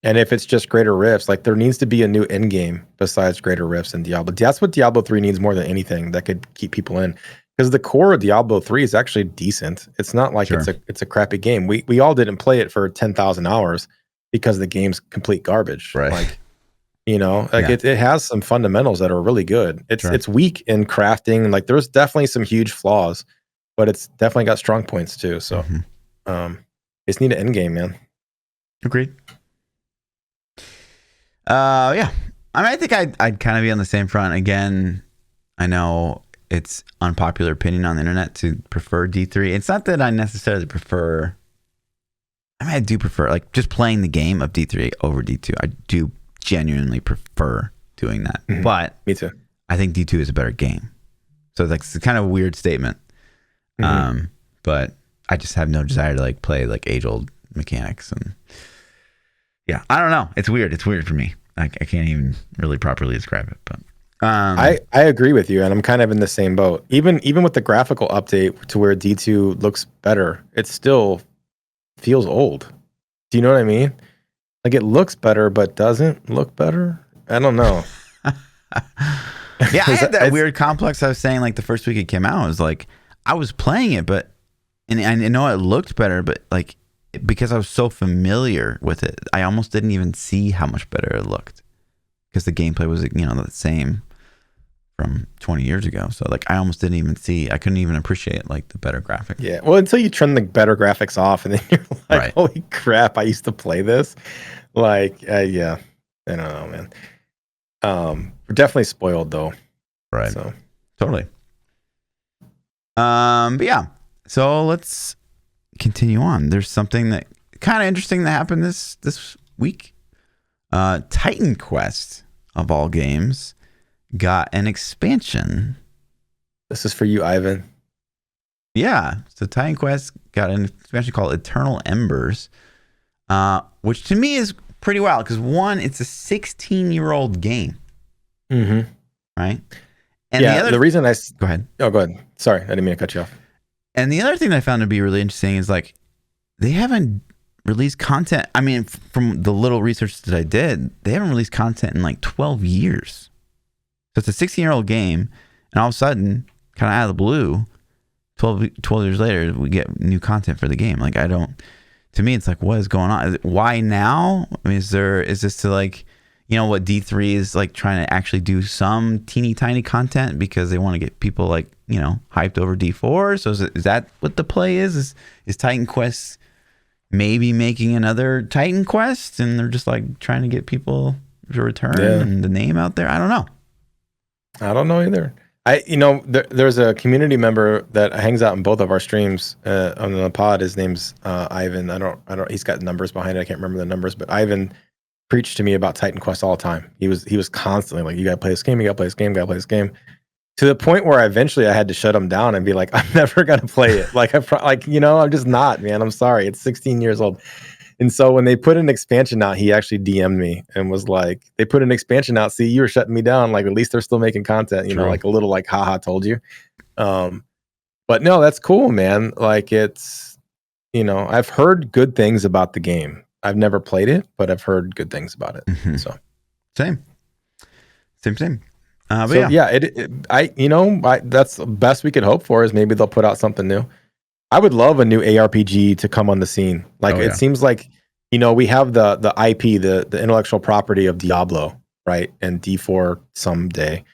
And if it's just greater rifts, like there needs to be a new end game besides greater rifts in Diablo. That's what Diablo 3 needs more than anything that could keep people in. Because the core of Diablo 3 is actually decent. It's not like Sure. it's a crappy game. We all didn't play it for 10,000 hours because the game's complete garbage. Right. Like, it has some fundamentals that are really good. It's weak in crafting. Like there's definitely some huge flaws, but it's definitely got strong points too. So just need an end game, man. Agreed. Yeah. I mean, I think I'd kind of be on the same front. Again, I know it's unpopular opinion on the internet to prefer D3. It's not that I necessarily prefer. I mean, I do prefer like just playing the game of D3 over D2. I do genuinely prefer doing that. Mm-hmm. But me too. I think D2 is a better game. So it's kind of a weird statement. Mm-hmm. But I just have no desire to like play like age-old mechanics and yeah, I don't know. It's weird. It's weird for me. I can't even really properly describe it. But I agree with you, and I'm kind of in the same boat. Even with the graphical update to where D2 looks better, it still feels old. Do you know what I mean? Like it looks better, but doesn't look better. I don't know. Yeah, I had that weird complex. I was saying like the first week it came out, I was like, I was playing it, and I know it looked better, but like because I was so familiar with it, I almost didn't even see how much better it looked because the gameplay was the same from 20 years ago. So like I almost didn't even see. I couldn't even appreciate like the better graphics. Yeah, well, until you turn the better graphics off, and then you're like, right. Holy crap! I used to play this. Like, yeah, I don't know, man. We're definitely spoiled though. Right. So totally. But yeah. So let's continue on. There's something that kind of interesting that happened this week. TitanQuest of all games got an expansion. This is for you, Ivan. Yeah. So TitanQuest got an expansion called Eternal Embers, which to me is pretty wild because one, it's a 16-year-old game. Mm-hmm. Right. And yeah. The reason go ahead. Oh, go ahead. Sorry, I didn't mean to cut you off. And the other thing that I found to be really interesting is like they haven't released content. I mean, from the little research that I did, they haven't released content in like 12 years. So it's a 16-year-old game, and all of a sudden, kind of out of the blue, 12 years later, we get new content for the game. Like to me, it's like, what is going on? Why now? I mean, is this to like, what D3 is like trying to actually do some teeny tiny content because they want to get people like, hyped over D4. So is that what the play is? Is TitanQuest maybe making another TitanQuest and they're just like trying to get people to return and the name out there? I don't know. I don't know either. There's a community member that hangs out in both of our streams on the pod. His name's Ivan. I don't. He's got numbers behind it. I can't remember the numbers, but Ivan preached to me about TitanQuest all the time. He was constantly like, "You gotta play this game. You gotta play this game. You gotta play this game." To the point where eventually I had to shut him down and be like, "I'm never gonna play it. Like I'm just not, man. I'm sorry. It's 16 years old." And so when they put an expansion out, he actually DM'd me and was like, "They put an expansion out. See, you were shutting me down. Like, at least they're still making content, like a little like, haha, told you." But no, that's cool, man. Like it's, I've heard good things about the game. I've never played it, but I've heard good things about it. Mm-hmm. So same. But so that's the best we could hope for is maybe they'll put out something new. I would love a new ARPG to come on the scene. Like it seems like, we have the IP, the intellectual property of Diablo, right? And D4 someday.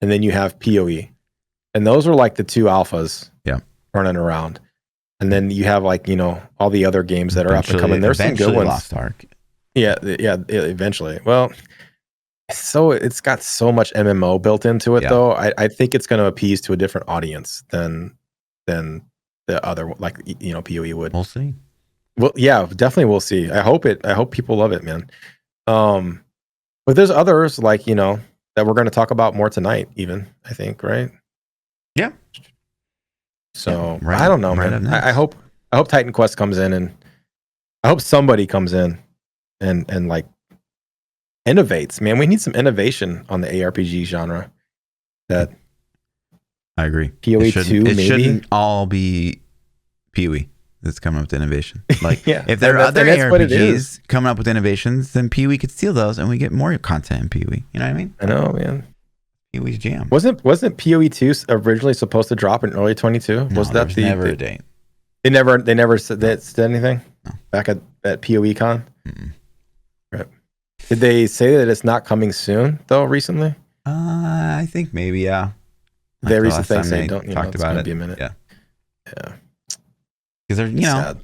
And then you have POE. And those are like the two alphas running around. And then you have like, all the other games that are up and coming. There's some good ones. Lost Ark. Yeah, eventually. Well, so it's got so much MMO built into it though. I think it's going to appease to a different audience than the other, like POE would. We'll see. Well, yeah, definitely we'll see. I hope people love it, man. But there's others like that we're going to talk about more tonight, even I think, right? Yeah. So Yeah, right, I don't know, right man. up next. I hope TitanQuest comes in, and I hope somebody comes in and like innovates. Man, we need some innovation on the ARPG genre. That I agree. POE 2 it maybe shouldn't all be POE that's coming up with innovation. Like yeah, if there are other that's what it is. ARPGs coming up with innovations, then POE could steal those and we get more content in POE. You know what I mean? I know, man. POE's jam. Wasn't POE 2 originally supposed to drop in early 22? No, Was that there's never a date? They never said anything No. back at POE Con. Mm-mm. Right. Did they say that it's not coming soon though? Recently, I think maybe, yeah. they Like the recent last thing time say they don't. talked It's about gonna it. be a minute. Yeah, Yeah. because they're Sad.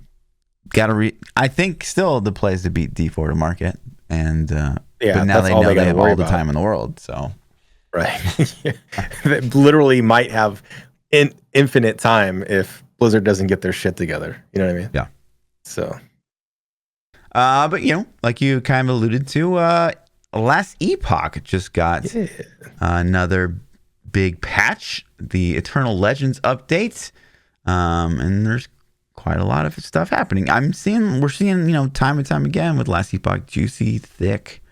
gotta I think still the play is to beat D4 to market, and Yeah, but now that's they all know they they gotta have worry all the about. time in the world. So Right. They literally might have infinite time if Blizzard doesn't get their shit together. You know what I mean? Yeah. So. But like you kind of alluded to, last Epoch just got another big patch, the Eternal Legends update, and there's quite a lot of stuff happening. We're seeing time and time again with last Epoch, juicy, thick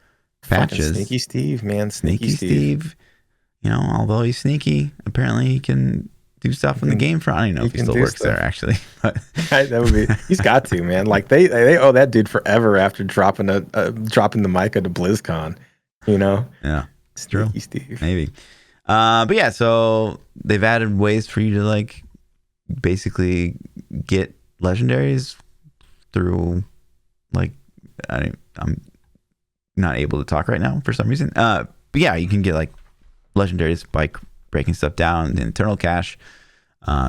patches. Sneaky Steve, man. Sneaky Steve. Although he's sneaky, apparently he can do stuff in the game front. I don't even know if he still works there actually. But that would be. He's got to, man. Like they owe that dude forever after dropping the mic at the BlizzCon. Yeah, it's true. Sneaky Steve. Maybe. But yeah, so they've added ways for you to like basically get legendaries through like I'm not able to talk right now for some reason. But yeah, you can get like legendaries by breaking stuff down in Eternal Cache.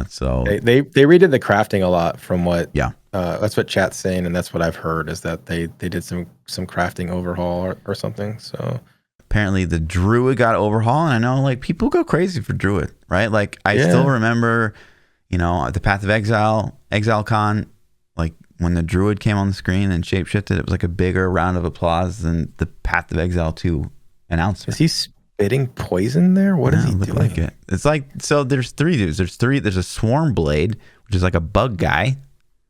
So they redid the crafting a lot from what that's what chat's saying, and that's what I've heard is that they did some crafting overhaul or something. So apparently the Druid got overhaul, and I know like people go crazy for Druid, right? Like I still remember, the Path of ExileCon, like when the Druid came on the screen and shapeshifted, it was like a bigger round of applause than the Path of Exile 2 announcement. Is he spitting poison there? What is he doing? Like it. It's like, so there's three dudes. There's a Swarm Blade, which is like a bug guy.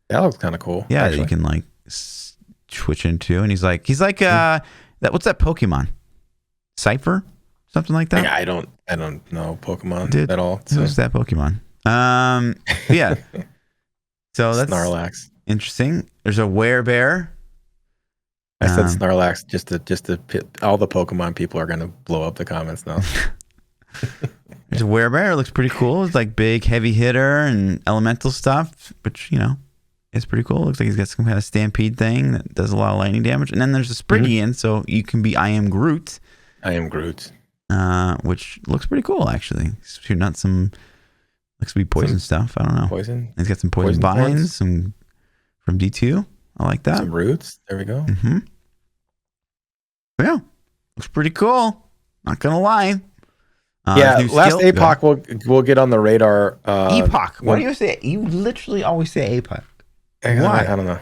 That looks kind of cool. Yeah, actually. You can like switch into, and he's like that. What's that Pokemon? Cypher, something like that. Yeah, I don't know Pokemon at all. So. Who's that Pokemon? Yeah. So that's Snorlax. Interesting. There's a Werebear. I said Snorlax just to all the Pokemon people are gonna blow up the comments now. There's a Werebear. It looks pretty cool. It's like big, heavy hitter and elemental stuff, which it's pretty cool. It looks like he's got some kind of stampede thing that does a lot of lightning damage. And then there's a Sprigian, so you can be I am Groot. I am Groot. Which looks pretty cool actually. He's shooting out some looks to be poison stuff. I don't know. Poison. He's got some poison vines, some from D2. I like that. Some roots. There we go. Mm-hmm. Yeah, looks pretty cool. Not gonna lie. Last Epoch we'll get on the radar. Epoch. What do you say? You literally always say Epoch. Why? I don't know.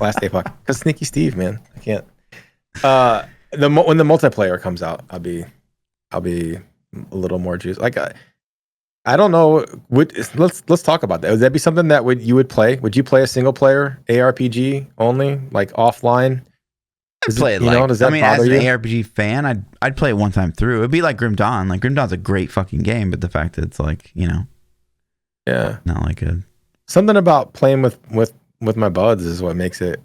Last Epoch, because Sneaky Steve, man, I can't. When the multiplayer comes out, I'll be a little more juice. Like I don't know. Let's talk about that. Would that be something that you would play? Would you play a single player ARPG only, like offline? I'd play it. Does that bother you? As an ARPG fan, I'd play it one time through. It'd be like Grim Dawn. Like Grim Dawn's a great fucking game, but the fact that it's like not like a something about playing with my buds is what makes it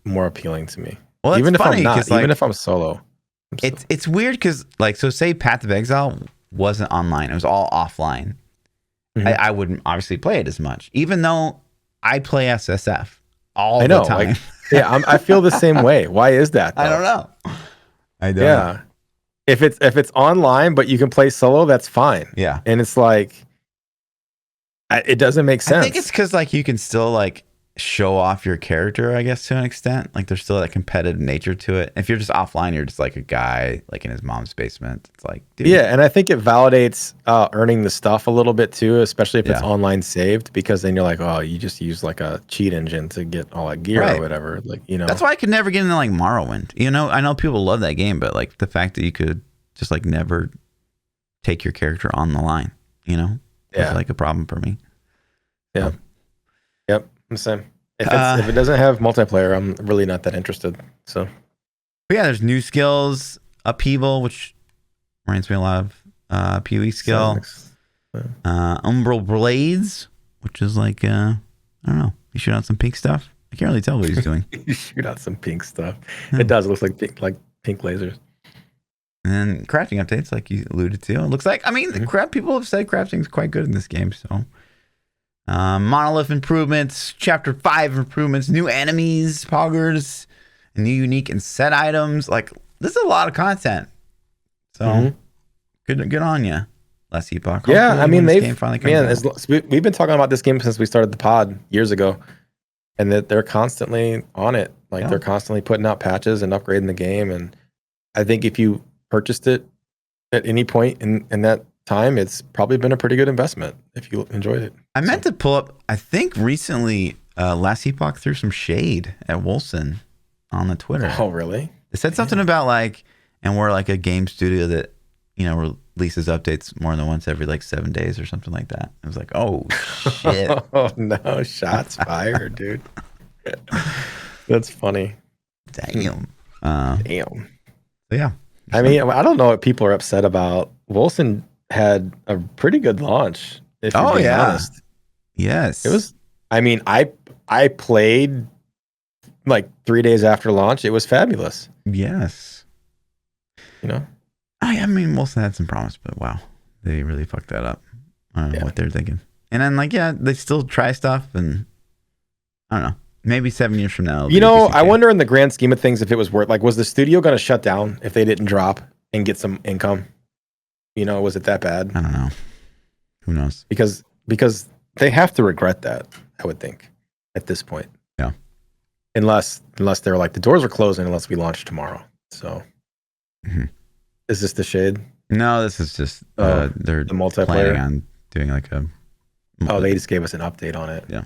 more appealing to me. Well, even if funny, I'm not, even if I'm solo. It's weird because so say Path of Exile wasn't online; it was all offline. Mm-hmm. I wouldn't obviously play it as much, even though I play SSF all the time. I feel the same way. Why is that, though? I don't know. I don't. Yeah, if it's online but you can play solo, that's fine. Yeah, and it's like it doesn't make sense. I think it's because like you can still like show off your character, I guess, to an extent. Like there's still that competitive nature to it. If you're just offline, you're just like a guy like in his mom's basement. It's like, dude. Yeah, and I think it validates earning the stuff a little bit too, especially if it's online saved, because then you're like, oh, you just use like a cheat engine to get all that gear or whatever. Like, That's why I could never get into like Morrowind. I know people love that game, but like the fact that you could just like never take your character on the line, is like a problem for me. Yeah. Yep. I'm the same. If it doesn't have multiplayer, I'm really not that interested. So. But yeah, there's new skills, upheaval, which reminds me a lot of POE skill. Umbral blades, which is like I don't know. You shoot out some pink stuff. I can't really tell what he's doing. You shoot out some pink stuff. It does. It looks like pink lasers. And then crafting updates, like you alluded to. It looks like, I mean, people have said crafting is quite good in this game. So, monolith improvements, chapter 5 improvements, new enemies, poggers, new unique and set items. Like, this is a lot of content. So, good on you, last Epoch. Yeah, I mean, we've been talking about this game since we started the pod years ago, and that they're constantly on it. Like, they're constantly putting out patches and upgrading the game. And I think if you purchased it at any point in that time, it's probably been a pretty good investment if you enjoyed it. I meant to pull up, I think recently, last Epoch threw some shade at Wolfson on the Twitter. Oh, really? They said something about like, and we're like a game studio that, you know, releases updates more than once every like 7 days or something like that. I was like, oh shit. Oh no, shots fired, dude. That's funny. Damn. Damn. So yeah. I mean, I don't know what people are upset about. Wilson had a pretty good launch. If you're being honest. Yes. It was. I mean, I played like 3 days after launch. It was fabulous. Yes. You know. I mean, Wilson had some promise, but wow, they really fucked that up. I don't know what they're thinking. And then like, they still try stuff, and I don't know. Maybe 7 years from now. You know, I wonder in the grand scheme of things if it was worth, like, was the studio going to shut down if they didn't drop and get some income? You know, was it that bad? I don't know. Who knows? Because they have to regret that, I would think, at this point. Yeah. Unless they're like, the doors are closing unless we launch tomorrow. So, is this the shade? No, this is just they're the multiplayer. Planning on doing like a. They just gave us an update on it. Yeah.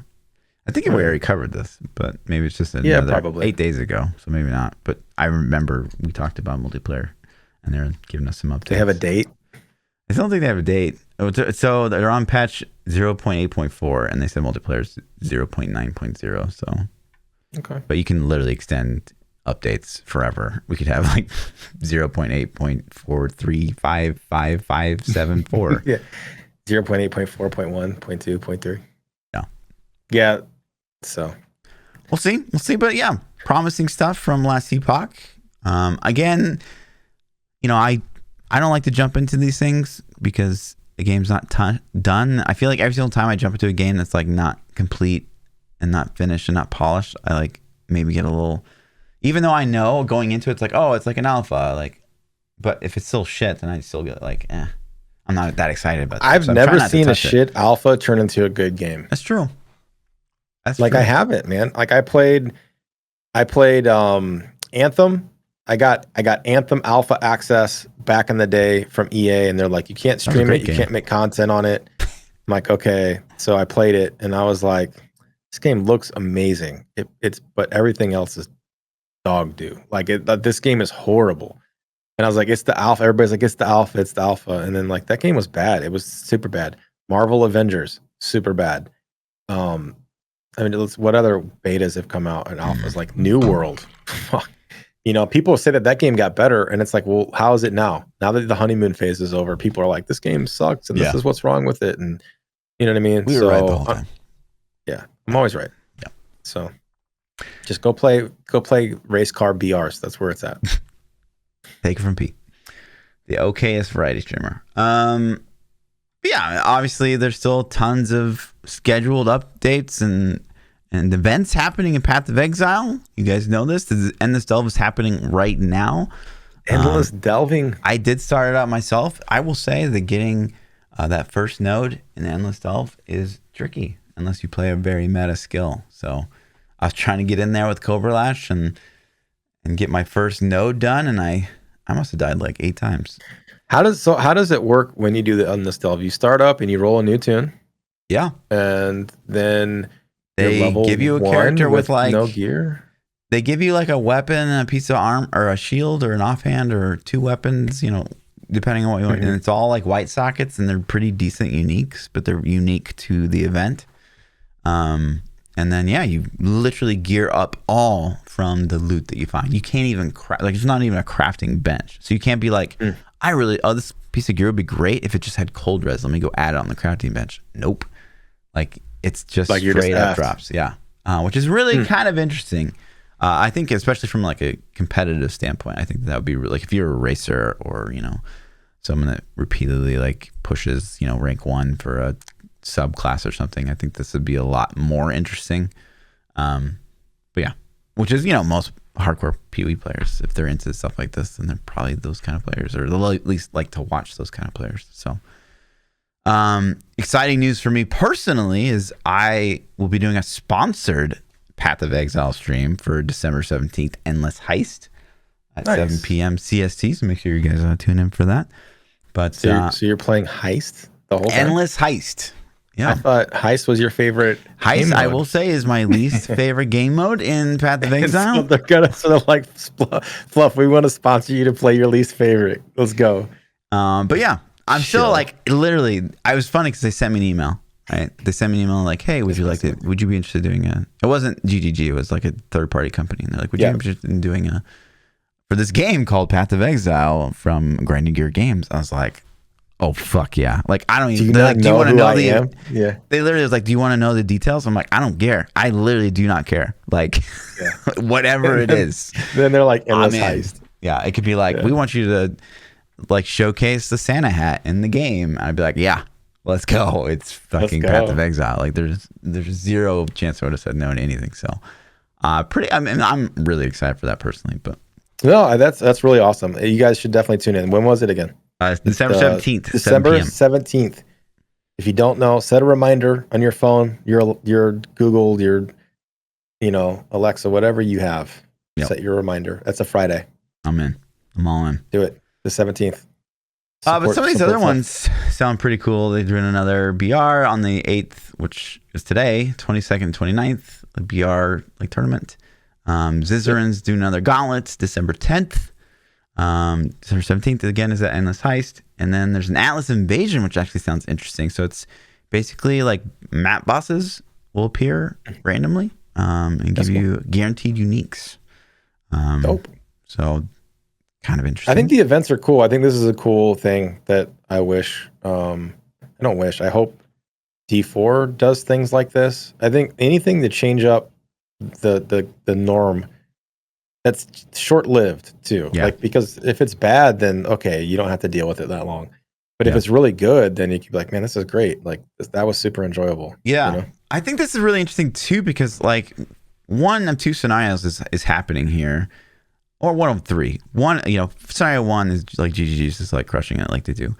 I think we already covered this, but maybe it's just another probably 8 days ago, so maybe not. But I remember we talked about multiplayer, and they're giving us some updates. They have a date? I don't think they have a date. So they're on patch 0.8.4, and they said multiplayer is 0.9.0. So, okay. But you can literally extend updates forever. We could have like 0.8.4355574. Yeah, 0.8.4.1, 0.2, 0.3. Yeah. Yeah. So we'll see. But yeah, promising stuff from last Epoch. Again, you know, I don't like to jump into these things because the game's not done. I feel like every single time I jump into a game that's like not complete and not finished and not polished, I like maybe get a little, even though I know going into it's like, oh, it's like an alpha, like, but if it's still shit, then I still get like, I'm not that excited about that. I've never seen a shit alpha turn into a good game. That's true. Like, I haven't, man. Like, I played Anthem. I got Anthem alpha access back in the day from EA, and they're like, you can't stream it, you can't make content on it. I'm like, okay. So I played it, and I was like, this game looks amazing. But everything else is dog do. Like, this game is horrible. And I was like, it's the alpha. Everybody's like, it's the alpha. And then like, that game was bad. It was super bad. Marvel Avengers, super bad. I mean, what other betas have come out and alphas? Like New World. You know, people say that game got better, and it's like, well, how is it now? Now that the honeymoon phase is over, people are like, this game sucks, and this is what's wrong with it, and you know what I mean? We were right the whole time. Yeah, I'm always right. Yeah. So just go play race car BRs. That's where it's at. Take it from Pete, the okayest variety streamer. Yeah, obviously there's still tons of scheduled updates and events happening in Path of Exile. You guys know this. The Endless Delve is happening right now. Endless Delving. I did start it out myself. I will say that getting that first node in the Endless Delve is tricky unless you play a very meta skill. So I was trying to get in there with Cobra Lash and get my first node done, and I must have died like 8 times. How does it work when you do the Endless Delve? You start up and you roll a new tune. Yeah. And then they give you a character with like no gear. They give you like a weapon and a piece of arm or a shield or an offhand or 2 weapons, you know, depending on what you want. And it's all like white sockets, and they're pretty decent uniques, but they're unique to the event. And then you literally gear up all from the loot that you find. You can't even it's not even a crafting bench, so you can't be like, this piece of gear would be great if it just had cold res. Let me go add it on the crafting bench. Nope, like it's just like straight up drops. Which is really kind of interesting. I think especially from like a competitive standpoint, I think that would be really, like if you're a racer or someone that repeatedly like pushes rank 1 for a subclass or something, I think this would be a lot more interesting. Which is most hardcore PoE players, if they're into stuff like this, then they're probably those kind of players, or they'll at least like to watch those kind of players. So exciting news for me personally is I will be doing a sponsored Path of Exile stream for December 17th, Endless Heist at 7 p.m. CST, so make sure you guys tune in for that. But so you're playing Heist the whole time? Endless Heist. Yeah. I thought Heist was your favorite. Heist, I will say, is my least favorite game mode in Path of Exile. So they're like, Fluff, we want to sponsor you to play your least favorite. Let's go. But yeah, I'm still like, literally, I was funny because they sent me an email, right? They sent me an email like, hey, would you be interested in doing it wasn't GGG, it was like a third party company. And they're like, would you be interested in doing for this game called Path of Exile from Grinding Gear Games? I was like, oh fuck yeah! Like I don't even. Do you want to know the? Yeah. They literally was like, do you want to know the details? I'm like, I don't care. I literally do not care. Like, whatever it is. Then they're like, Endless Heist. Yeah, it could be like, we want you to like showcase the Santa hat in the game. I'd be like, yeah, let's go. It's fucking Path of Exile. Like there's zero chance I would have said no to anything. So, I'm really excited for that personally. But no, that's really awesome. You guys should definitely tune in. When was it again? December 17th. December 17th. If you don't know, set a reminder on your phone, your Google, your Alexa, whatever you have. Set your reminder. That's a Friday. I'm in. I'm all in. Do it. The 17th. But some of these other ones sound pretty cool. They're doing another BR on the 8th, which is today, 22nd, 29th, the BR like tournament. Zizarin's doing another Gauntlets, December 10th. December 17th again is at Endless Heist, and then there's an Atlas Invasion, which actually sounds interesting. So it's basically like map bosses will appear randomly and give you guaranteed uniques. Dope. So kind of interesting. I think the events are cool. I think this is a cool thing that I wish. I don't wish. I hope D4 does things like this. I think anything to change up the norm. That's short-lived too. Like, because if it's bad, then okay, you don't have to deal with it that long. But if it's really good, then you can be like, man, this is great. Like that was super enjoyable. Yeah. I think this is really interesting too, because like one of two scenarios is happening here, or one of three. One, scenario one is like GGG's just like crushing it like they do.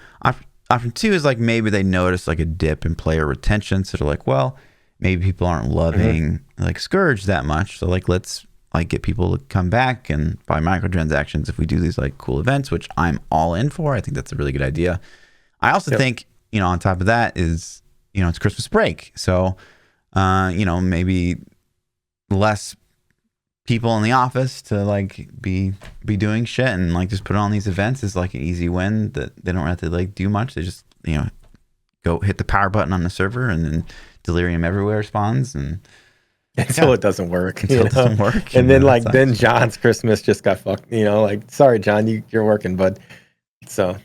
Option two is like maybe they notice like a dip in player retention, so they're like, well, maybe people aren't loving like Scourge that much, so like let's like get people to come back and buy microtransactions if we do these like cool events, which I'm all in for. I think that's a really good idea. I also think, on top of that is, it's Christmas break. So, maybe less people in the office to like be doing shit, and like just put on these events is like an easy win that they don't have to like do much. They just, go hit the power button on the server, and then Delirium Everywhere spawns, and until it doesn't work. Until it doesn't work. And then then John's Christmas just got fucked, like, sorry, John, you're working, bud. So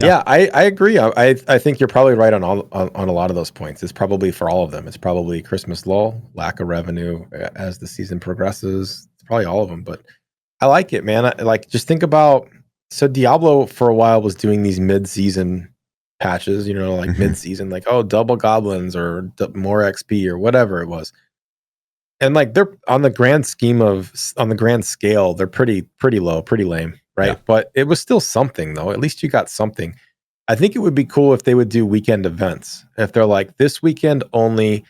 I agree. I think you're probably right on a lot of those points. It's probably for all of them. It's probably Christmas lull, lack of revenue as the season progresses. It's probably all of them, but I like it, man. Just think about, so Diablo for a while was doing these mid-season patches, mid-season, like, oh, double goblins or more XP or whatever it was. And like they're on the grand scale, they're pretty low, pretty lame, right? Yeah. But it was still something though. At least you got something. I think it would be cool if they would do weekend events. If they're like this weekend only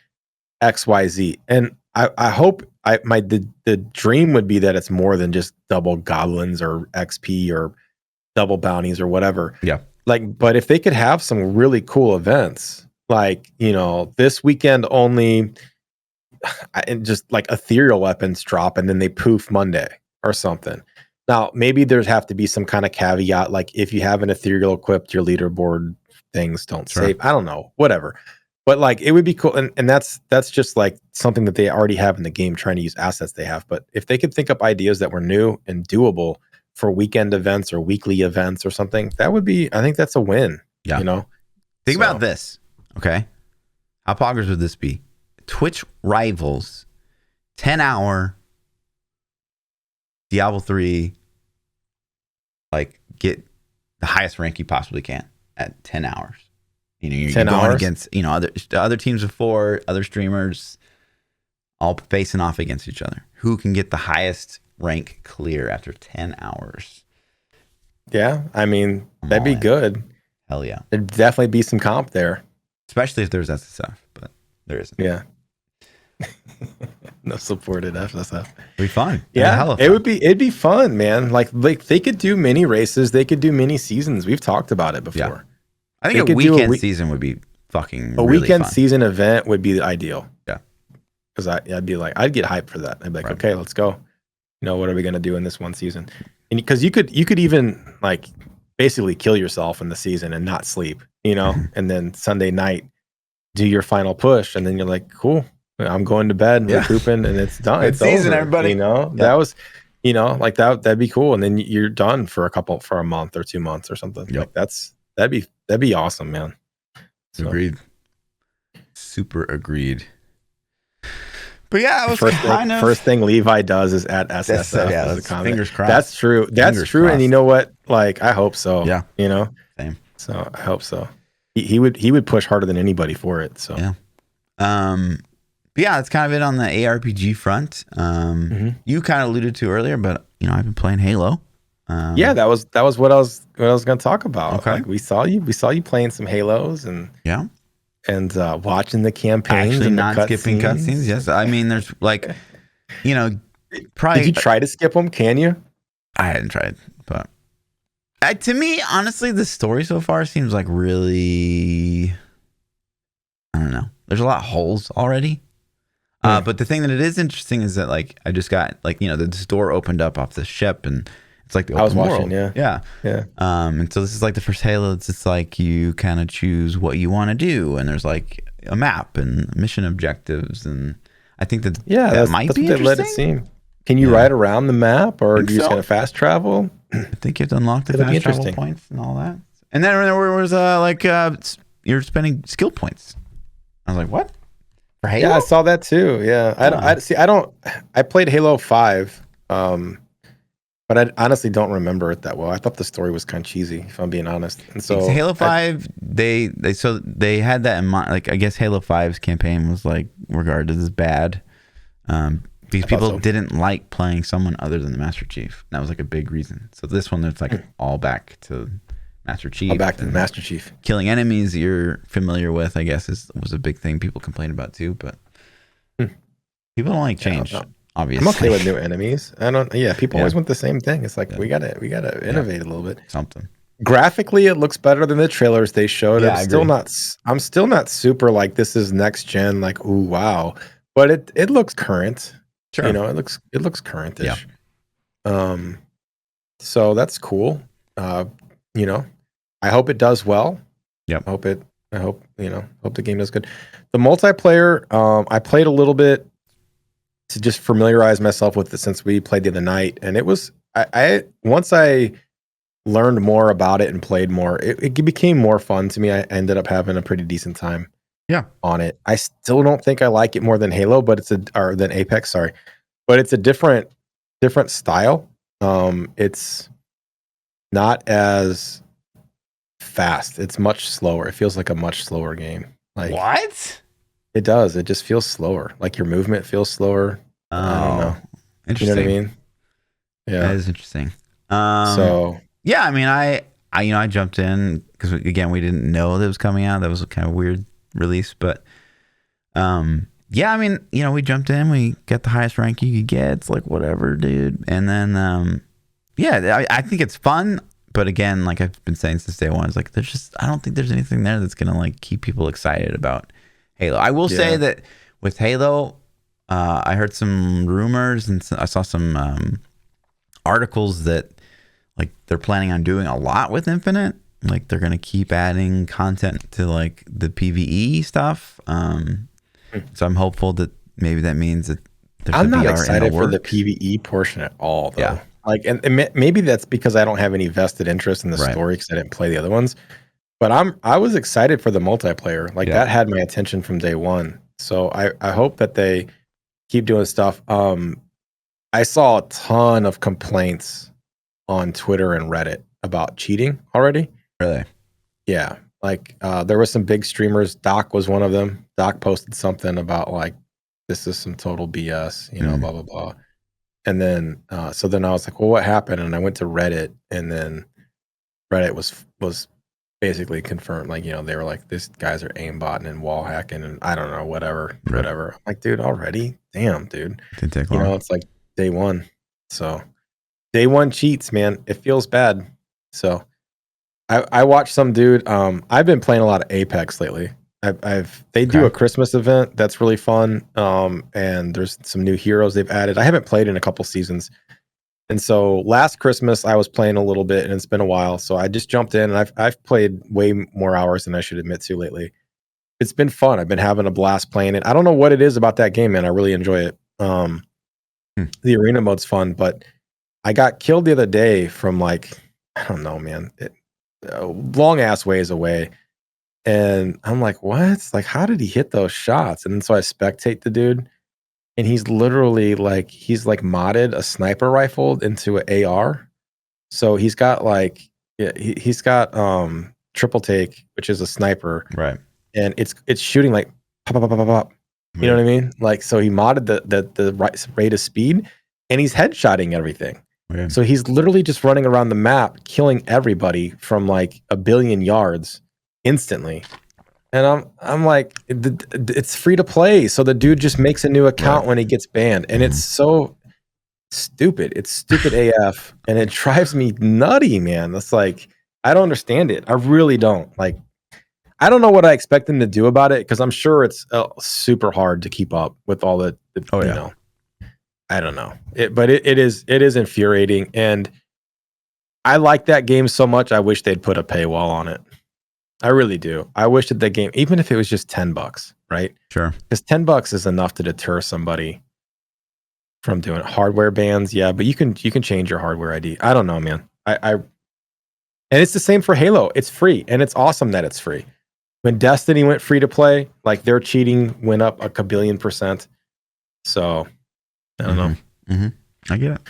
XYZ. And I hope the dream would be that it's more than just double goblins or XP or double bounties or whatever. Yeah. Like, but if they could have some really cool events, like, this weekend only, and just like ethereal weapons drop and then they poof Monday or something. Now, maybe there's have to be some kind of caveat, like if you have an ethereal equipped, your leaderboard things don't save. I don't know, whatever. But like it would be cool, and that's just like something that they already have in the game, trying to use assets they have. But if they could think up ideas that were new and doable for weekend events or weekly events or something, that would be, I think that's a win. Yeah. You know? Think about this, okay? How poggers would this be? Twitch rivals 10-hour Diablo 3, like get the highest rank you possibly can at 10 hours. You know, you're 10 going hours? against, you know, other teams of 4, other streamers, all facing off against each other. Who can get the highest rank clear after 10 hours? Yeah, I mean, that'd be good. Hell yeah. There'd definitely be some comp there. Especially if there's SSF, but there isn't. Yeah. No supported SSF. It'd be fun. Yeah, it'd be fun, man. Like they could do mini races, they could do mini seasons. We've talked about it before. Yeah. I think a weekend season would be fucking really weekend fun. Season event would be ideal. Yeah. Because I'd be like, I'd get hyped for that. I'd be like, okay, let's go. You know, what are we gonna do in this one season? And because you could even like basically kill yourself in the season and not sleep, you know, and then Sunday night do your final push, and then you're like, cool, I'm going to bed and recouping, and it's done. It's season, over, everybody. You know, that was, you know, like that'd be cool, and then you're done for a month or 2 months or something. Yep. Like that'd be awesome, man. So, agreed. Super agreed. But yeah, it was first thing Levi does is add SSF as a comment. Fingers crossed. That's true. That's true. Crossed. And you know what? Like, I hope so. Yeah. You know? Same. So I hope so. He would push harder than anybody for it. So yeah. But yeah, that's kind of it on the ARPG front. You kind of alluded to earlier, but you know, I've been playing Halo. Yeah, that was what I was going to talk about. Okay. Like we saw you playing some Halos and watching the campaigns. Actually, and not skipping cutscenes. Yes, I mean, there's like, you know, probably. Did you try to skip them? Can you? I hadn't tried, but to me, honestly, the story so far seems like really, I don't know. There's a lot of holes already. But the thing that it is interesting is that like I just got like, you know, the door opened up off the ship and it's like the open world. Yeah. And so this is like the first Halo. It's just like you kind of choose what you want to do, and there's like a map and mission objectives, and I think that that might be interesting. Let it seem. Can you ride around the map, or do you just kind of fast travel? I think you have to unlock the fast travel points and all that. And then there was you're spending skill points. I was like, what? For Halo? Yeah, I saw that too. Yeah, I played Halo 5. But I honestly don't remember it that well. I thought the story was kind of cheesy, if I'm being honest. And so Halo 5, they had that in mind. Like I guess Halo 5's campaign was like regarded as bad because people didn't like playing someone other than the Master Chief. That was like a big reason. So this one, it's like all back to Master Chief. All back to the Master Chief. Killing enemies you're familiar with, I guess, was a big thing people complain about too. But people don't like change. Obviously. I'm okay with new enemies. People always want the same thing. It's like we gotta innovate a little bit. Something. Graphically, it looks better than the trailers they showed. Yeah, I'm still not super like this is next gen, like ooh wow. But it looks current. Sure. You know, it looks current-ish. Yeah. So that's cool. You know, I hope it does well. Yep. I hope the game does good. The multiplayer, I played a little bit to just familiarize myself with it since we played the other night, and it was once I learned more about it and played more, it became more fun to me. I ended up having a pretty decent time on it. I still don't think I like it more than Halo, but than Apex, sorry. But it's a different style. It's not as fast. It's much slower. It feels like a much slower game. Like what? It does. It just feels slower. Like your movement feels slower. I don't know. Interesting. You know what I mean? Yeah. That is interesting. Yeah, I mean, I jumped in because again, we didn't know that it was coming out. That was a kind of weird release, but yeah, I mean, you know, we jumped in, we got the highest rank you could get. It's like whatever, dude. And then I think it's fun, but again, like I've been saying since day one, it's like I don't think there's anything there that's gonna like keep people excited about Halo. I will say that with Halo, I heard some rumors and I saw some articles that like they're planning on doing a lot with Infinite. like they're gonna keep adding content to like the PvE stuff. So I'm hopeful that maybe that means that there's I'm a not VR excited in the for the works. PvE portion at all, though. Yeah. Like, and maybe that's because I don't have any vested interest in the Right. story because I didn't play the other ones. But I was excited for the multiplayer. Like Yeah. that had my attention from day one. So I hope that they keep doing stuff. I saw a ton of complaints on Twitter and Reddit about cheating already. Really? Yeah. Like there were some big streamers. Doc was one of them. Doc posted something about like, this is some total BS, you know, blah, blah, blah. And then, so then I was like, well, what happened? And I went to Reddit, and then Reddit was basically confirmed. Like, you know, they were like, these guys are aimbotting and wall hacking and I don't know, whatever. I'm like, dude, already? Damn, dude. Didn't take You long. know, it's like day one. So day one cheats, man. It feels bad. So I watched some dude. I've been playing a lot of Apex lately. They do a Christmas event that's really fun. And there's some new heroes they've added. I haven't played in a couple seasons. And so last Christmas I was playing a little bit, and it's been a while. So I just jumped in, and I've played way more hours than I should admit to lately. It's been fun. I've been having a blast playing it. I don't know what it is about that game, man. I really enjoy it. The arena mode's fun, but I got killed the other day from like, I don't know, man. Long ass ways away. And I'm like, what? Like, how did he hit those shots? And so I spectate the dude, and he's literally like, he's like modded a sniper rifle into an AR. So he's got like, yeah, he's got triple take, which is a sniper, Right. and it's shooting like pop, pop, pop, pop, pop. You know what I mean? Like, so he modded the right rate of speed, and he's headshotting everything. Weird. So he's literally just running around the map, killing everybody from like a billion yards instantly. And I'm like, it's free to play. So the dude just makes a new account when he gets banned. And it's so stupid. It's stupid AF. And it drives me nutty, man. It's like, I don't understand it. I really don't. Like, I don't know what I expect them to do about it, because I'm sure it's super hard to keep up with all the you know. I don't know. But it is infuriating. And I like that game so much, I wish they'd put a paywall on it. I really do. I wish that the game, even if it was just $10, right? Sure. Because $10 is enough to deter somebody from doing it. Hardware bans, yeah, but you can change your hardware ID. I don't know, man. And it's the same for Halo. It's free, and it's awesome that it's free. When Destiny went free to play, like their cheating went up a kabillion %. So I don't know. I get it.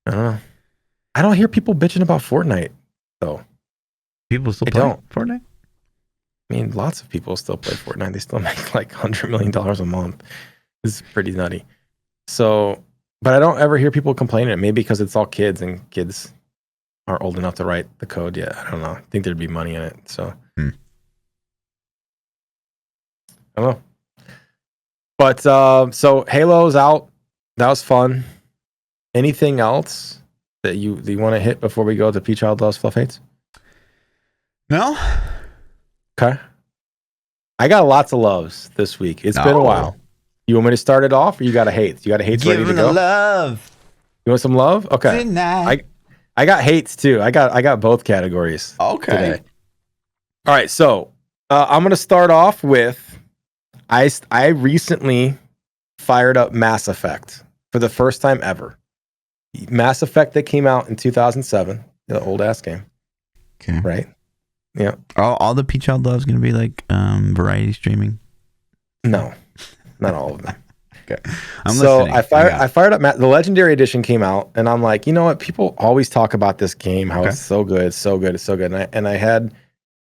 I don't know. I don't hear people bitching about Fortnite though. People still play Fortnite? I mean, lots of people still play Fortnite. They still make like $100 million a month. This is pretty nutty. So, but I don't ever hear people complaining. Maybe because it's all kids, and kids aren't old enough to write the code yet. I don't know. I think there'd be money in it. So, I don't know. But so Halo's out. That was fun. Anything else that you want to hit before we go to PChild Loves Fluff Hates? No. Okay. I got lots of loves this week. It's been a while. You want me to start it off, or you got a hates? You got a hates ready to go? Love. You want some love? Okay. Tonight. I got hates too. I got both categories. Okay. Today. All right. So I'm gonna start off with I recently fired up Mass Effect for the first time ever. Mass Effect that came out in 2007, the old ass game. Okay. Right. Yeah. All the PChild love is going to be like variety streaming. No, not all of them. Okay. So I fired up the Legendary Edition came out, and I'm like, you know what? People always talk about this game, how it's so good, it's so good, it's so good. And I had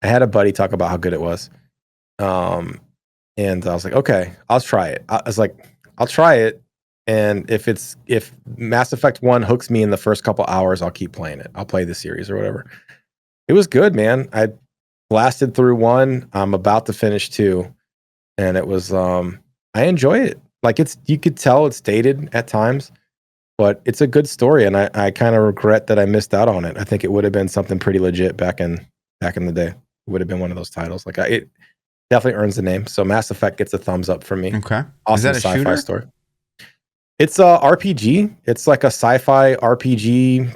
a buddy talk about how good it was. And I was like, okay, I'll try it. I was like, I'll try it. And if Mass Effect 1 hooks me in the first couple hours, I'll keep playing it. I'll play the series or whatever. It was good, man. I blasted through 1. I'm about to finish 2. And it was I enjoy it. Like you could tell it's dated at times, but it's a good story, and I kind of regret that I missed out on it. I think it would have been something pretty legit back in the day. It would have been one of those titles. Like it definitely earns the name. So Mass Effect gets a thumbs up from me. Okay. Awesome. Is that a sci-fi shooter? story. It's a RPG. It's like a sci-fi RPG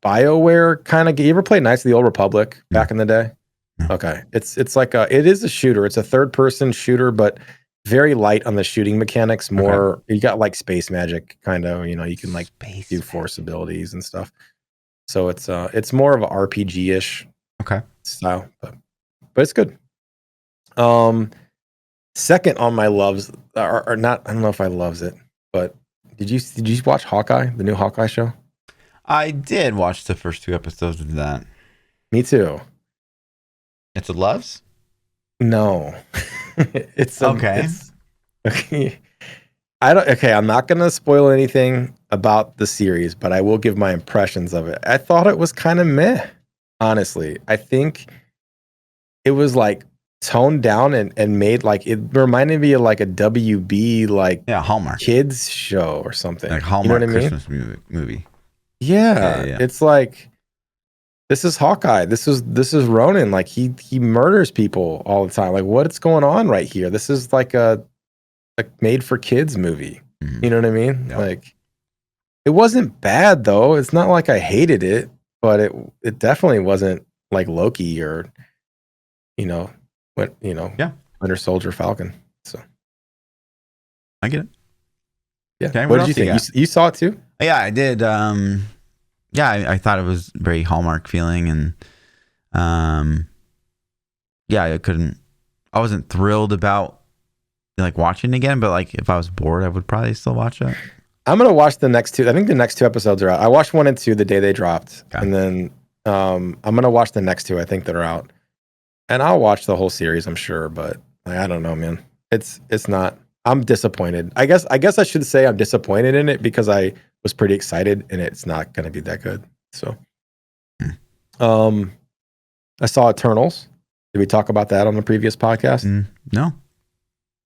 BioWare kind of. You ever play Knights of the Old Republic back in the day? No. Okay, it is a shooter. It's a third person shooter, but very light on the shooting mechanics. More, you got like space magic kind of. You can like do force abilities and stuff. So it's more of an RPG ish style, but it's good. Second on my loves or not. I don't know if I loves it, but did you watch Hawkeye, the new Hawkeye show? I did watch the first 2 episodes of that. Me too. It's a loves? No. It's okay. Okay. I'm not going to spoil anything about the series, but I will give my impressions of it. I thought it was kind of meh, honestly. I think it was like toned down and made like, it reminded me of like a WB, like Hallmark kids show or something. like Hallmark, you know what I mean? Christmas movie. Yeah. It's like, this is Hawkeye. This is Ronin. Like he murders people all the time. Like what's going on right here? This is like a made for kids movie. Mm-hmm. You know what I mean? Yep. Like it wasn't bad though. It's not like I hated it, but it definitely wasn't like Loki or Winter Soldier, Falcon. So I get it. Yeah. Okay, what did you think? You saw it too? Yeah, I did. I thought it was very Hallmark feeling, and I wasn't thrilled about like watching it again, but like if I was bored, I would probably still watch it. I'm gonna watch the next 2. I think the next 2 episodes are out. I watched 1 and 2 the day they dropped, and then I'm gonna watch the next 2. I think that are out, and I'll watch the whole series. I'm sure, but I don't know, man. It's not. I'm disappointed. I guess I should say I'm disappointed in it because I was pretty excited, and it's not gonna be that good. So, I saw Eternals. Did we talk about that on the previous podcast? No.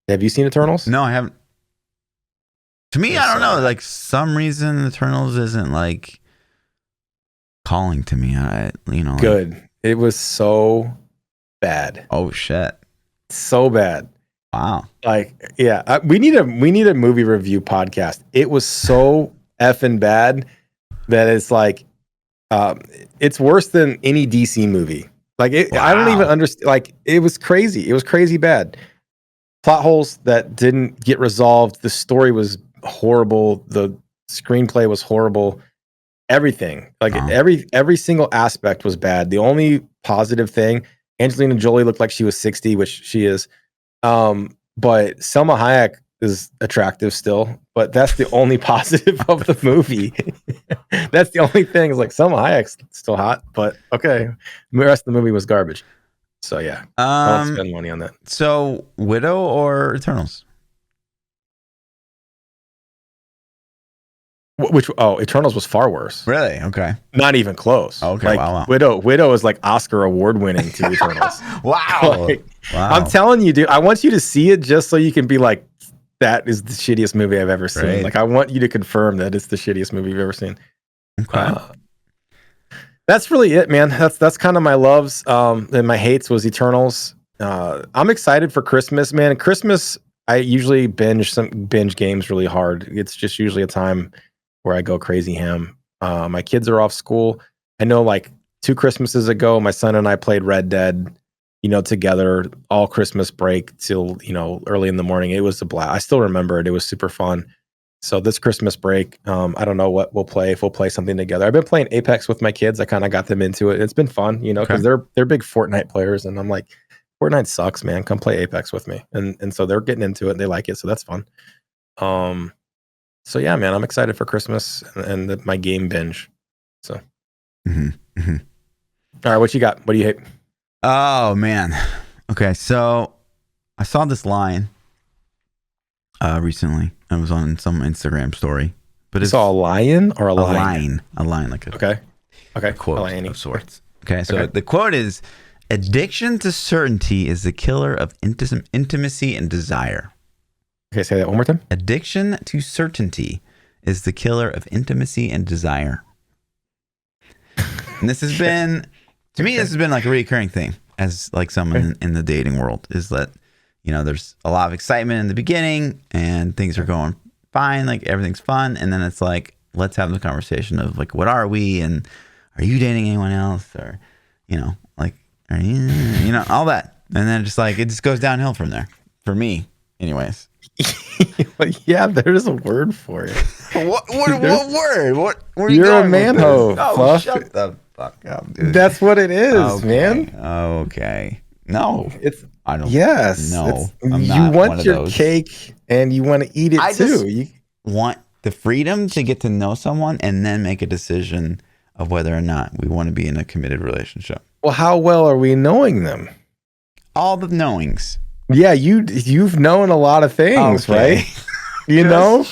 Have you seen Eternals? No, I haven't. To me, I don't know. Like some reason, Eternals isn't like calling to me. Good. Like, it was so bad. Oh shit. So bad. Wow. Like, yeah, we need a movie review podcast. It was so effing bad that it's like, it's worse than any DC movie. Like, I don't even understand. Like, it was crazy. It was crazy bad. Plot holes that didn't get resolved. The story was horrible. The screenplay was horrible. Everything, like every single aspect was bad. The only positive thing, Angelina Jolie looked like she was 60, which she is. But Selma Hayek is attractive still, but that's the only positive of the movie. That's the only thing, is like Selma Hayek's still hot, but okay. The rest of the movie was garbage. So yeah, I don't spend money on that. So Widow or Eternals? Eternals was far worse. Really? Okay. Not even close. Okay. Like, wow. Widow is like Oscar award winning to Eternals. Wow. Wow. I'm telling you, dude. I want you to see it just so you can be like, that is the shittiest movie I've ever seen. Right. Like, I want you to confirm that it's the shittiest movie you've ever seen. Okay. That's really it, man. That's kind of my loves. And my hates was Eternals. I'm excited for Christmas, man. Christmas, I usually binge games really hard. It's just usually a time where I go crazy ham. My kids are off school. I know, like 2 Christmases ago, my son and I played Red Dead, together all Christmas break till, early in the morning. It was a blast. I still remember it. It was super fun. So this Christmas break, I don't know what we'll play, if we'll play something together. I've been playing Apex with my kids. I kind of got them into it. It's been fun, because they're big Fortnite players, and I'm like, Fortnite sucks, man. Come play Apex with me. And so they're getting into it and they like it. So that's fun. So yeah, man, I'm excited for Christmas and my game binge. So, All right, what you got? What do you hate? Oh man. Okay, so I saw this line recently. I was on some Instagram story, but you saw a lion or a line? A line, like a quote of sorts. Okay, so the quote is, "Addiction to certainty is the killer of intimacy and desire." Okay, say that one more time. Addiction to certainty is the killer of intimacy and desire. And this has been, to me, this has been like a recurring thing as like someone in the dating world, is that, there's a lot of excitement in the beginning and things are going fine. Like everything's fun. And then it's like, let's have the conversation of like, what are we? And are you dating anyone else? Or, like, are you know, all that. And then just like, it just goes downhill from there. For me, anyways. Yeah, there's a word for it. What word? What were you You're going a manhole, with this? Oh, Fluff. shut the fuck up, dude. That's what it is, okay. man. Okay. No. I don't. Yes. No. You want your cake and you want to eat it too. You want the freedom to get to know someone and then make a decision of whether or not we want to be in a committed relationship. Well, how well are we knowing them? All the knowings. Yeah, you've known a lot of things, okay. right? You know?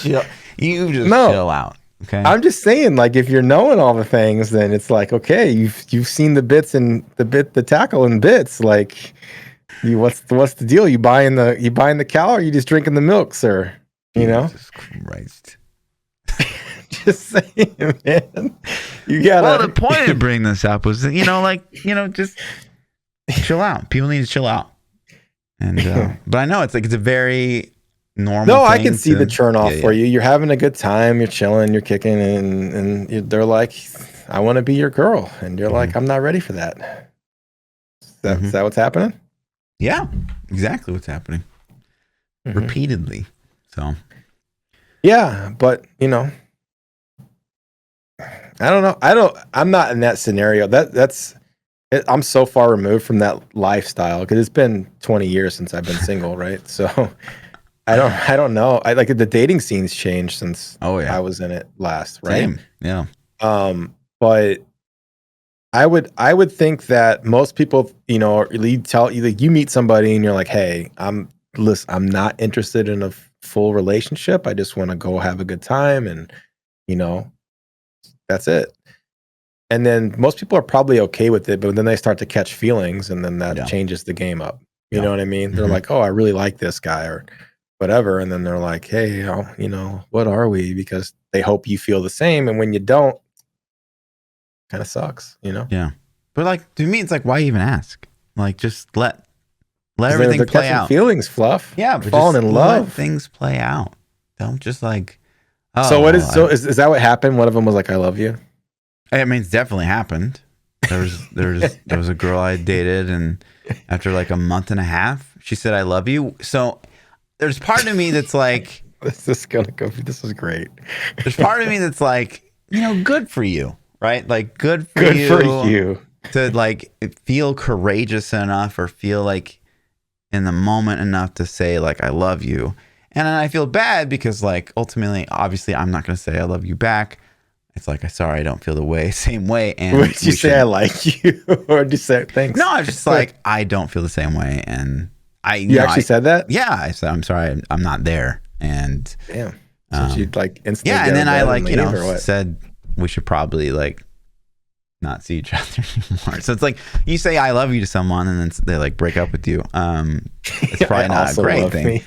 You just chill out. Okay. I'm just saying, like, if you're knowing all the things, then it's like, okay, you've seen the bits and the tackle and bits. Like, what's the deal? You buying the cow, or you just drinking the milk, sir? You know? Jesus Christ. Just saying, man. You gotta. Well, the point of bringing this up was, just chill out. People need to chill out. And but I know it's a very normal. No, I can see the turn off for you. You're having a good time. You're chilling. You're kicking, and they're like, "I want to be your girl," and you're like, "I'm not ready for that." Is that what's happening? Yeah, exactly what's happening. Repeatedly. So. Yeah, but I don't know. I'm not in that scenario. I'm so far removed from that lifestyle because it's been 20 years since I've been single, right? So I don't know. I like the dating scene's changed since I was in it last, right? Same. Yeah. But I would think that most people, you meet somebody and you're like, hey, I'm not interested in a full relationship. I just want to go have a good time, and that's it. And then most people are probably okay with it, but then they start to catch feelings, and then that changes the game up. You know what I mean? They're like, oh, I really like this guy or whatever. And then they're like, hey, what are we? Because they hope you feel the same. And when you don't, kind of sucks, Yeah. But like, to me, it's like, why even ask? Like, just let everything play out. Feelings, Fluff. Yeah. But falling in love. Let things play out. Don't just like, is that what happened? One of them was like, I love you. I mean, it's definitely happened. There was a girl I dated, and after like a month and a half, she said, I love you. So there's part of me that's like, this is great. There's part of me that's like, good for you, right? Like good for you to like feel courageous enough or feel like in the moment enough to say like, I love you. And then I feel bad because like, ultimately, obviously I'm not going to say I love you back. It's like, sorry, I don't feel the same way. And would you say I like you, or did you say thanks? No, I was just like, I don't feel the same way, and you actually said that? Yeah, I said, I'm sorry, I'm not there, and damn. So she'd like instantly. Yeah, and then I like said we should probably like not see each other anymore. So it's like you say I love you to someone, and then they like break up with you. It's probably not a great thing.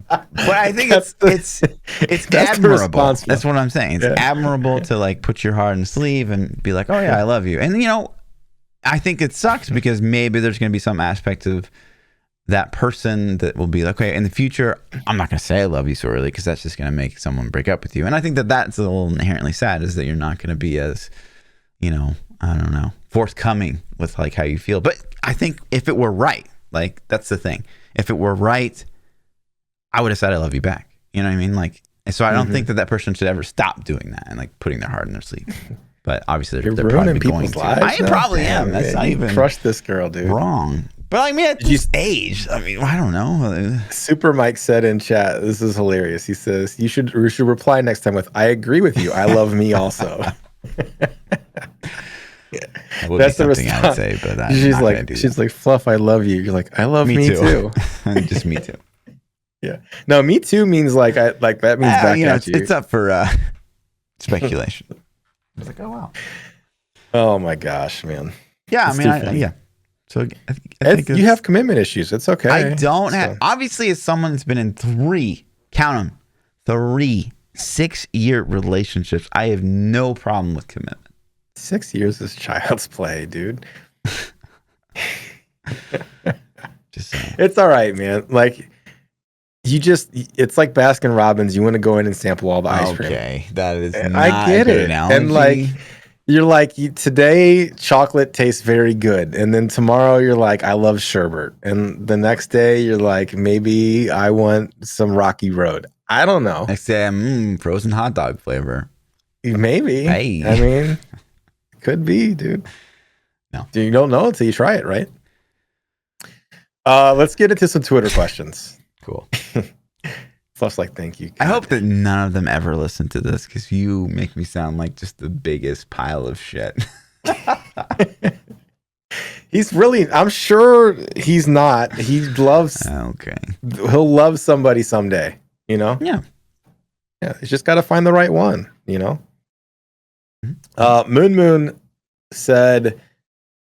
But I think it's admirable. That's what I'm saying. It's admirable to like put your heart in the sleeve and be like, oh yeah, I love you. And I think it sucks because maybe there's going to be some aspect of that person that will be like, okay, in the future, I'm not going to say I love you so early because that's just going to make someone break up with you. And I think that's a little inherently sad, is that you're not going to be as, I don't know, forthcoming with like how you feel. But I think if it were right, like that's the thing. If it were right, I would have said I love you back. You know what I mean? Like, so I don't think that person should ever stop doing that and like putting their heart in their sleeve. But obviously they're probably going to. I probably am. That's not even crush this girl, dude. Wrong. But like, man, at this age, I mean, I don't know. Super Mike said in chat, this is hilarious. He says, you should reply next time with, I agree with you. I love me also. That's the response I would say, but she's like, Fluff, I love you. You're like, I love me too. Just me too. Yeah. No, me too means like that means back at you. It's up for speculation. I was like, oh wow. Oh my gosh, man. Yeah, I mean, yeah. So I think you have commitment issues. It's okay. I don't have. Obviously, as someone that's been in 3 6-year relationships, I have no problem with commitment. 6 years is child's play, dude. Just saying. It's all right, man. Like, it's like Baskin Robbins. You want to go in and sample all the ice cream. Okay, that is not I get a good it. analogy. And like, You're like, today chocolate tastes very good. And then tomorrow you're like, I love sherbet. And the next day you're like, maybe I want some Rocky Road. I don't know. Next day, frozen hot dog flavor. Maybe. Hey. I mean, could be, dude. No. You don't know until you try it, right? Let's get into some Twitter questions. Cool. Fluff's like, thank you. I hope that none of them ever listen to this because you make me sound like just the biggest pile of shit. He's really, I'm sure he's not. He loves, Okay. he'll love somebody someday, you know? Yeah. Yeah, he's just got to find the right one, you know? Mm-hmm. Moon said,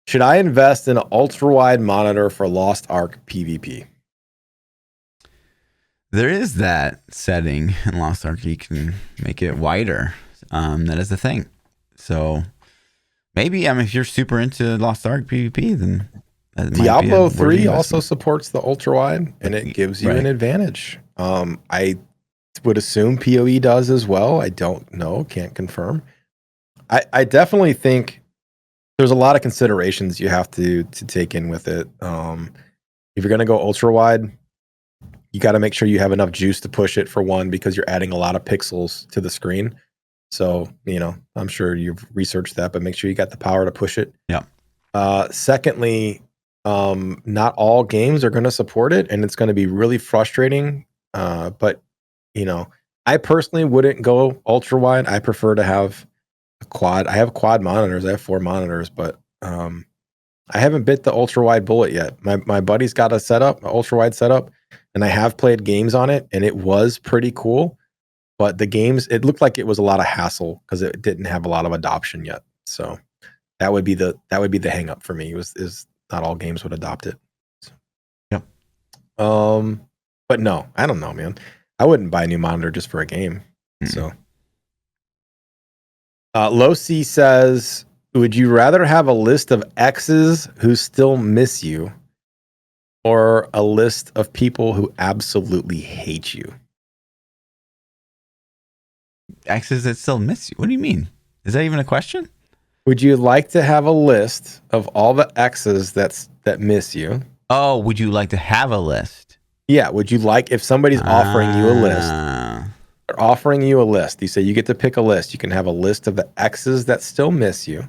should I invest in an ultra-wide monitor for Lost Ark PvP? There is that setting in Lost Ark. You can make it wider. That is the thing. So maybe, if you're super into Lost Ark PvP, then Diablo 3 also supports the ultra-wide, and it gives you an advantage. I would assume POE does as well. I don't know. Can't confirm. I definitely think there's a lot of considerations you have to take in with it. If you're going to go ultra-wide, you got to make sure you have enough juice to push it, for one, because you're adding a lot of pixels to the screen. So, I'm sure you've researched that, but make sure you got the power to push it. Yeah. Secondly, not all games are going to support it, and it's going to be really frustrating. But, I personally wouldn't go ultra wide. I prefer to have a quad. I have quad monitors. I have 4 monitors, but I haven't bit the ultra wide bullet yet. My buddy's got a setup, an ultra wide setup, and I have played games on it, and it was pretty cool. But the games, it looked like it was a lot of hassle because it didn't have a lot of adoption yet. So that would be the hang up for me. Is not all games would adopt it. So. Yep. But no, I don't know, man. I wouldn't buy a new monitor just for a game. So Low C says, would you rather have a list of exes who still miss you, or a list of people who absolutely hate you? Exes that still miss you? What do you mean? Is that even a question? Would you like to have a list of all the exes that miss you? Oh, would you like to have a list? Yeah. Would you like, if somebody's offering you a list, they're offering you a list. You say you get to pick a list. You can have a list of the exes that still miss you,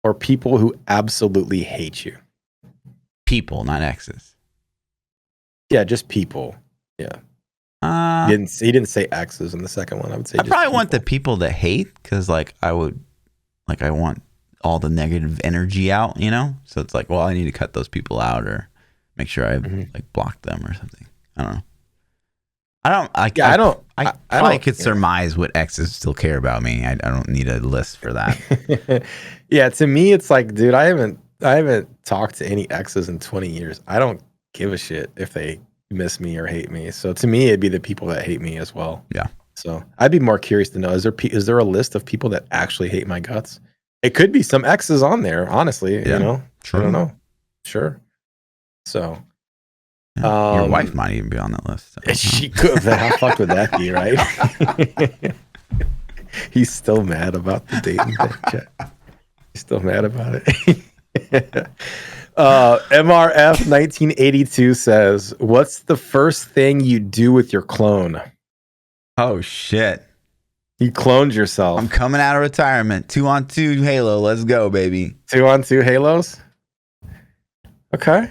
or people who absolutely hate you. People, not exes. Yeah, just people. Yeah. He didn't say exes in the second one. I would say I probably want the people that hate, because I want all the negative energy out, So it's like, well, I need to cut those people out, or make sure I block them or something. I don't know. I could surmise what exes still care about me. I don't need a list for that. Yeah, to me, it's like, dude, I haven't talked to any exes in 20 years. I don't give a shit if they miss me or hate me. So to me, it'd be the people that hate me as well. Yeah. So I'd be more curious to know, is there a list of people that actually hate my guts? It could be some exes on there, honestly. Yeah, true. I don't know. Sure. So your wife might even be on that list. So. She could. How fucked would that be, right? He's still mad about the dating thing. He's still mad about it. MRF 1982 says, what's the first thing you do with your clone? Oh, shit. You cloned yourself. I'm coming out of retirement. 2-on-2 Halo. Let's go, baby. 2-on-2 Halos? Okay.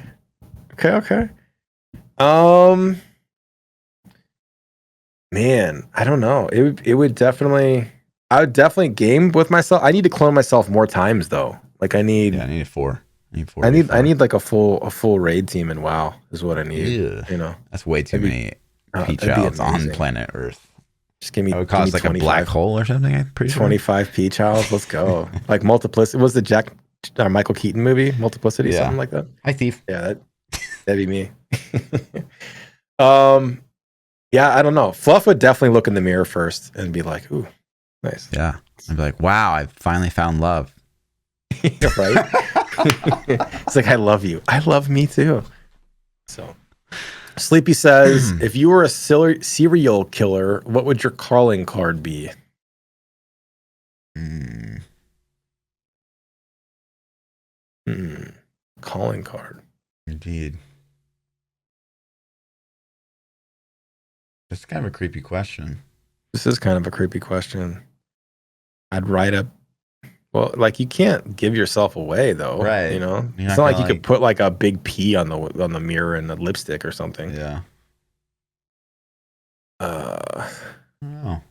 Man, I don't know. It would definitely, I would definitely game with myself. I need to clone myself more times though. Like I need 4. I need like a full raid team in WoW is what I need. Yeah. That's way too many PChilds on planet Earth. Just give me. It would cause like a black hole or something. I'm pretty sure. 25 PChilds. Let's go. Like Multiplicity. Was the Michael Keaton movie Multiplicity? Yeah. Something like that. Hi, Steve. Yeah, that'd be me. Yeah, I don't know. Fluff would definitely look in the mirror first and be like, "Ooh, nice." Yeah, I'd be like, "Wow, I finally found love." Right? It's like, I love you. I love me too. So, Sleepy says, if you were a serial killer, what would your calling card be? calling card. Indeed. That's kind of a creepy question. This is kind of a creepy question. I'd write a well, like you can't give yourself away though, Right? You know, You're it's not not like gonna, you could put like a big P on the mirror and a lipstick or something. Yeah. I don't know.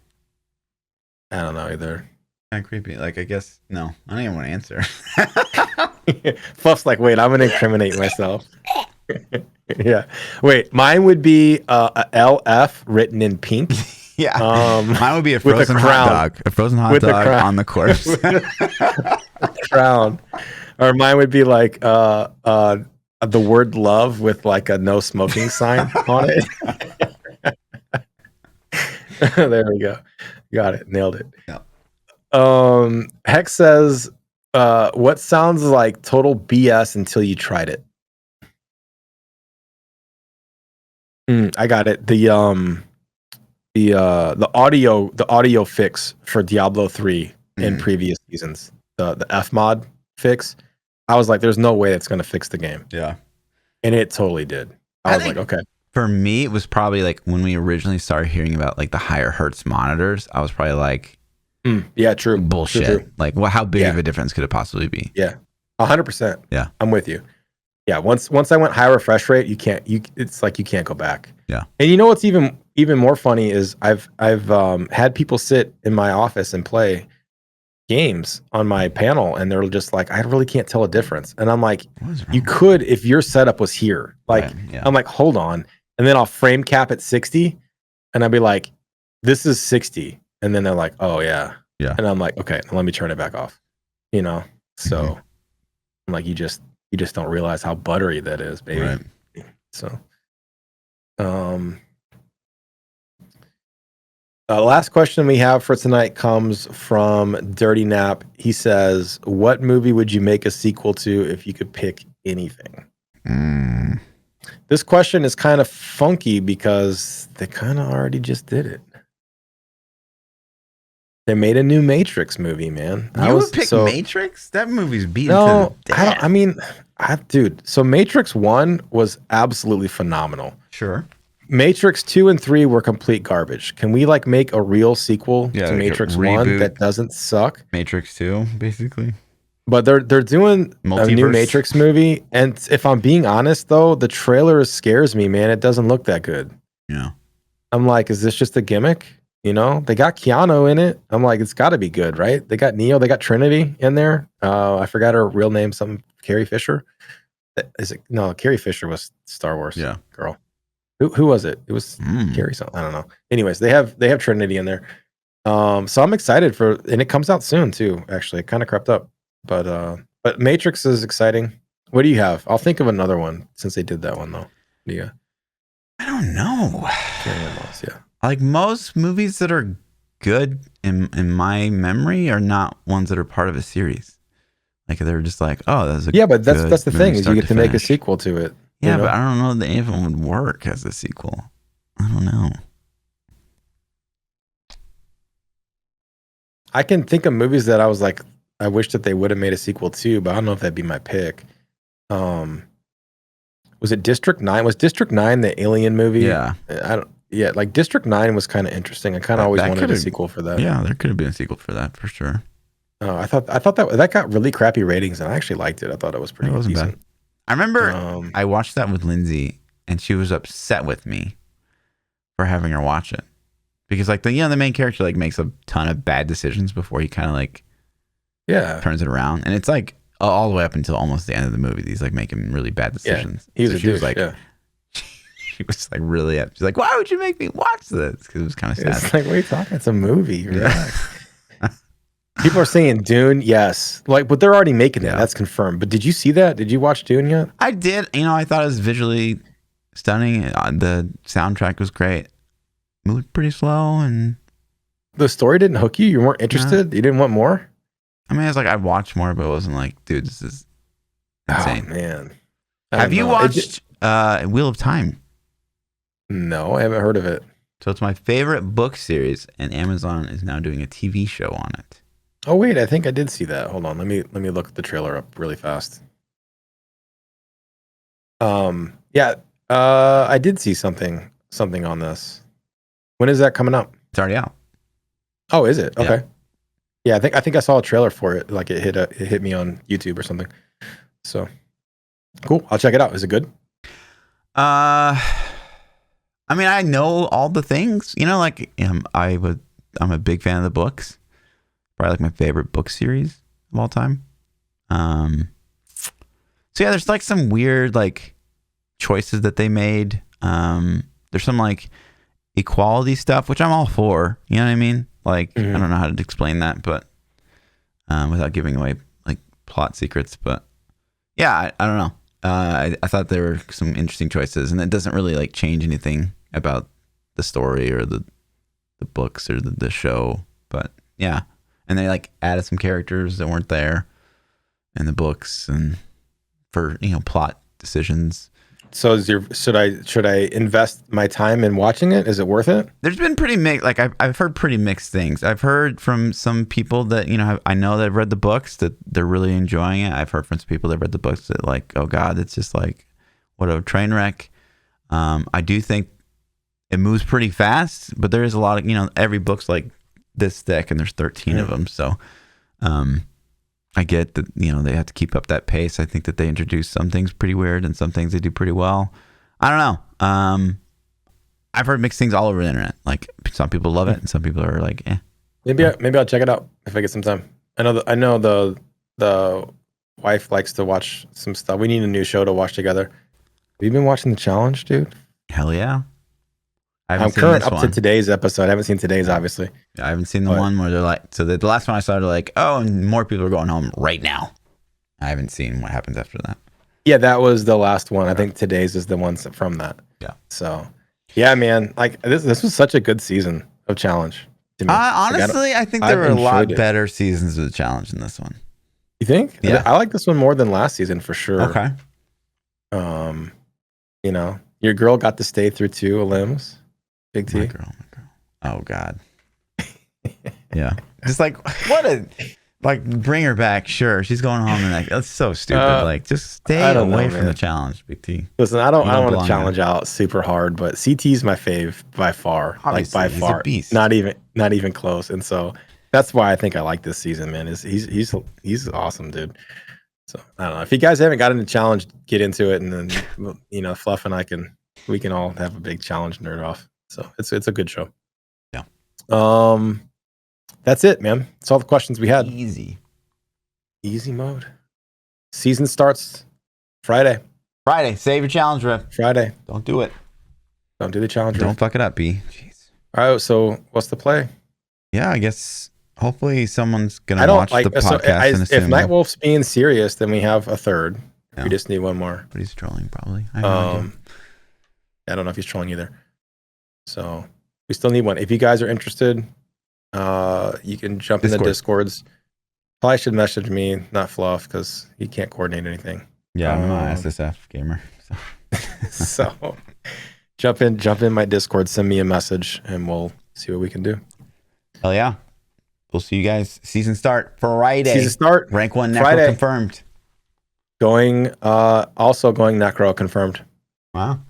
I don't know either. Kind of creepy. Like, I guess no. I don't even want to answer. Fluff's like, wait, I'm gonna incriminate myself. Yeah. Wait, mine would be a LF written in pink. Yeah. Mine would be a with a frozen hot crown. dog. A frozen hot With a dog crown. on the corpse. Crown. Or mine would be like the word love with like a no smoking sign on it. There we go. Got it. Nailed it. Yeah. Hex says, what sounds like total BS until you tried it? I got it. The audio fix for Diablo 3 in previous seasons. The F mod fix. I was like, there's no way it's gonna fix the game. Yeah. And it totally did. I was like, okay. For me, it was probably like when we originally started hearing about like the higher hertz monitors, I was probably like, yeah, true. Bullshit. True. Like, well, how big of a difference could it possibly be? Yeah. 100%. Yeah. I'm with you. Yeah. Once I went high refresh rate, it's like you can't go back. Yeah. And you know what's even more funny is I've had people sit in my office and play games on my panel, and they're just like, I really can't tell a difference. And I'm like, you could if your setup was here. Like, right, yeah. I'm like, hold on. And then I'll frame cap at 60, and I'll be like, this is 60. And then they're like, oh yeah. Yeah. And I'm like, okay, let me turn it back off. You know? So I'm like, you just don't realize how buttery that is, baby. Right. So last question we have for tonight comes from Dirty Nap. He says, what movie would you make a sequel to if you could pick anything? This question is kind of funky because they kind of already just did it. They made a new Matrix movie, man. You would pick Matrix? That movie's beaten to death. Dude, so Matrix 1 was absolutely phenomenal. Sure. Matrix 2 and 3 were complete garbage. Can we like make a real sequel to Matrix 1 that doesn't suck? Matrix 2, basically. But they're doing a new Matrix movie, and if I'm being honest though, the trailer scares me, man. It doesn't look that good. Yeah. I'm like, is this just a gimmick? You know, they got Keanu in it. I'm like, it's got to be good, right? They got Neo, they got Trinity in there. I forgot her real name, something Carrie Fisher. Is it? No, Carrie Fisher was Star Wars. Yeah, girl. Who was it? It was Carrie something. I don't know. Anyways, they have Trinity in there. So I'm excited and it comes out soon too. Actually, it kind of crept up, but Matrix is exciting. What do you have? I'll think of another one since they did that one though. Yeah. I don't know. Yeah. Like most movies that are good in my memory are not ones that are part of a series. Like they're just like, oh, that's a but that's the thing is you get to make a sequel to it. Yeah, but I don't know that any of them would work as a sequel. I don't know. I can think of movies that I was like, I wish that they would have made a sequel to, but I don't know if that'd be my pick. Was it District 9? Was District 9 the Alien movie? Yeah. Yeah, like District 9 was kind of interesting. I kind of always wanted a sequel for that. Yeah, there could have been a sequel for that for sure. Oh, I thought that got really crappy ratings, and I actually liked it. I thought it was pretty decent. Bad. I remember I watched that with Lindsay, and she was upset with me for having her watch it because, like, the main character like makes a ton of bad decisions before he kind of like turns it around, and it's like all the way up until almost the end of the movie, he's like making really bad decisions. Yeah, she was like, she was like really upset. She's like, why would you make me watch this? Because it was kind of sad. It's like, what are you talking? It's a movie. People are saying Dune, yes. Like, but they're already making that. That's confirmed. But did you see that? Did you watch Dune yet? I did. I thought it was visually stunning. The soundtrack was great. Moved pretty slow, and the story didn't hook you. You weren't interested. You didn't want more. I mean, I was like, I'd watch more, but it wasn't like, dude, this is insane. Oh man, have you watched Wheel of Time? No, I haven't heard of it. So it's my favorite book series, and Amazon is now doing a TV show on it. Oh wait, I think I did see that. Hold on, let me look the trailer up really fast. Yeah. I did see something on this. When is that coming out? It's already out. Oh, is it? Yeah. Okay. Yeah, I think I saw a trailer for it. Like it hit me on YouTube or something. So cool. I'll check it out. Is it good? I mean, I know all the things, you know, like I'm a big fan of the books. Probably like my favorite book series of all time. So yeah, there's like some weird like choices that they made. There's some like equality stuff, which I'm all for. You know what I mean? Like I don't know how to explain that, but without giving away like plot secrets. But yeah, I don't know. I thought there were some interesting choices, and it doesn't really like change anything about the story or the books or the show. But yeah, and they like added some characters that weren't there in the books, and for plot decisions. So should I invest my time in watching it? Is it worth it? There's been pretty mixed. Like I've heard pretty mixed things. I've heard from some people that I know that have read the books that they're really enjoying it. I've heard from some people that read the books that like, oh God, it's just like what a train wreck. I do think it moves pretty fast, but there is a lot of every book's like this thick, and there's 13 of them. So I get that they have to keep up that pace. I think that they introduce some things pretty weird and some things they do pretty well. I don't know. I've heard mixed things all over the internet. Like some people love it and some people are like, eh. Maybe I'll check it out if I get some time. I know the wife likes to watch some stuff. We need a new show to watch together. Have you been watching The Challenge, dude? Hell yeah. I'm current up to today's episode. I haven't seen today's, obviously. I haven't seen the one where they're like, so the last one I saw, they're like, oh, and more people are going home right now. I haven't seen what happens after that. Yeah, that was the last one. I think today's is the ones from that. Yeah. So, yeah, man, like this was such a good season of Challenge to me. Honestly, I think there were a lot better seasons of the Challenge than this one. You think? Yeah. I like this one more than last season for sure. Okay. Your girl got to stay through 2 limbs. Big T. My girl. Oh God. Yeah. Just like bring her back. Sure, she's going home, and that's so stupid. Just stay away from the Challenge, Big T. Listen, I don't want to challenge out super hard, but CT's my fave by far. Obviously, by far, he's a beast. Not even close. And so that's why I think I like this season, man. He's awesome, dude. So I don't know if you guys haven't got into Challenge, get into it, and then Fluff and we can all have a big Challenge nerd off. So it's a good show. Yeah. That's it, man. That's all the questions we had. Easy mode. Season starts Friday. Save your challenge rip. Friday. Don't do it. Don't do the challenge. Don't fuck it up, B. Jeez. All right. So what's the play? Yeah, I guess hopefully someone's gonna watch the podcast. If Nightwolf's being serious, then we have a third. Yeah. We just need one more. But he's trolling probably. I don't know if he's trolling either. So we still need one. If you guys are interested, you can jump in the Discords. Probably should message me, not Fluff, because he can't coordinate anything. Yeah, I'm an SSF gamer. So jump in my Discord, send me a message, and we'll see what we can do. Hell yeah. We'll see you guys. Season start Friday. Season start. Rank 1 Necro Friday. confirmed. Also going Necro confirmed. Wow.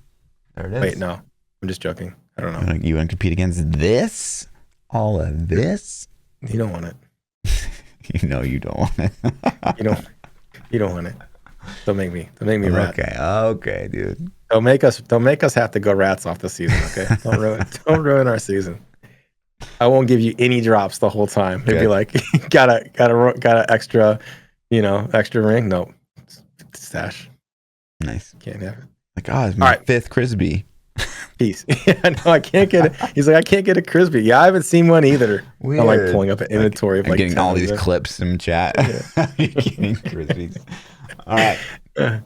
There it is. Wait, no. I'm just joking. I don't know. You want to compete against this? All of this? You don't want it. You know you don't want it. You don't want it. Don't make me rat. Okay, dude. Don't make us have to go rats off the season, okay? Don't ruin our season. I won't give you any drops the whole time. Maybe be like, got a extra, extra ring. Nope. Stash. Nice. Can't have it. Like, it's my 5th Crisbee. Peace. Yeah, no, I can't get it. He's like, I can't get a Crisbee. Yeah, I haven't seen one either. Weird. I'm like pulling up an inventory of I'm getting all these clips in chat. Yeah. You're getting Crisbees. All right.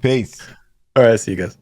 Peace. All right. See you guys.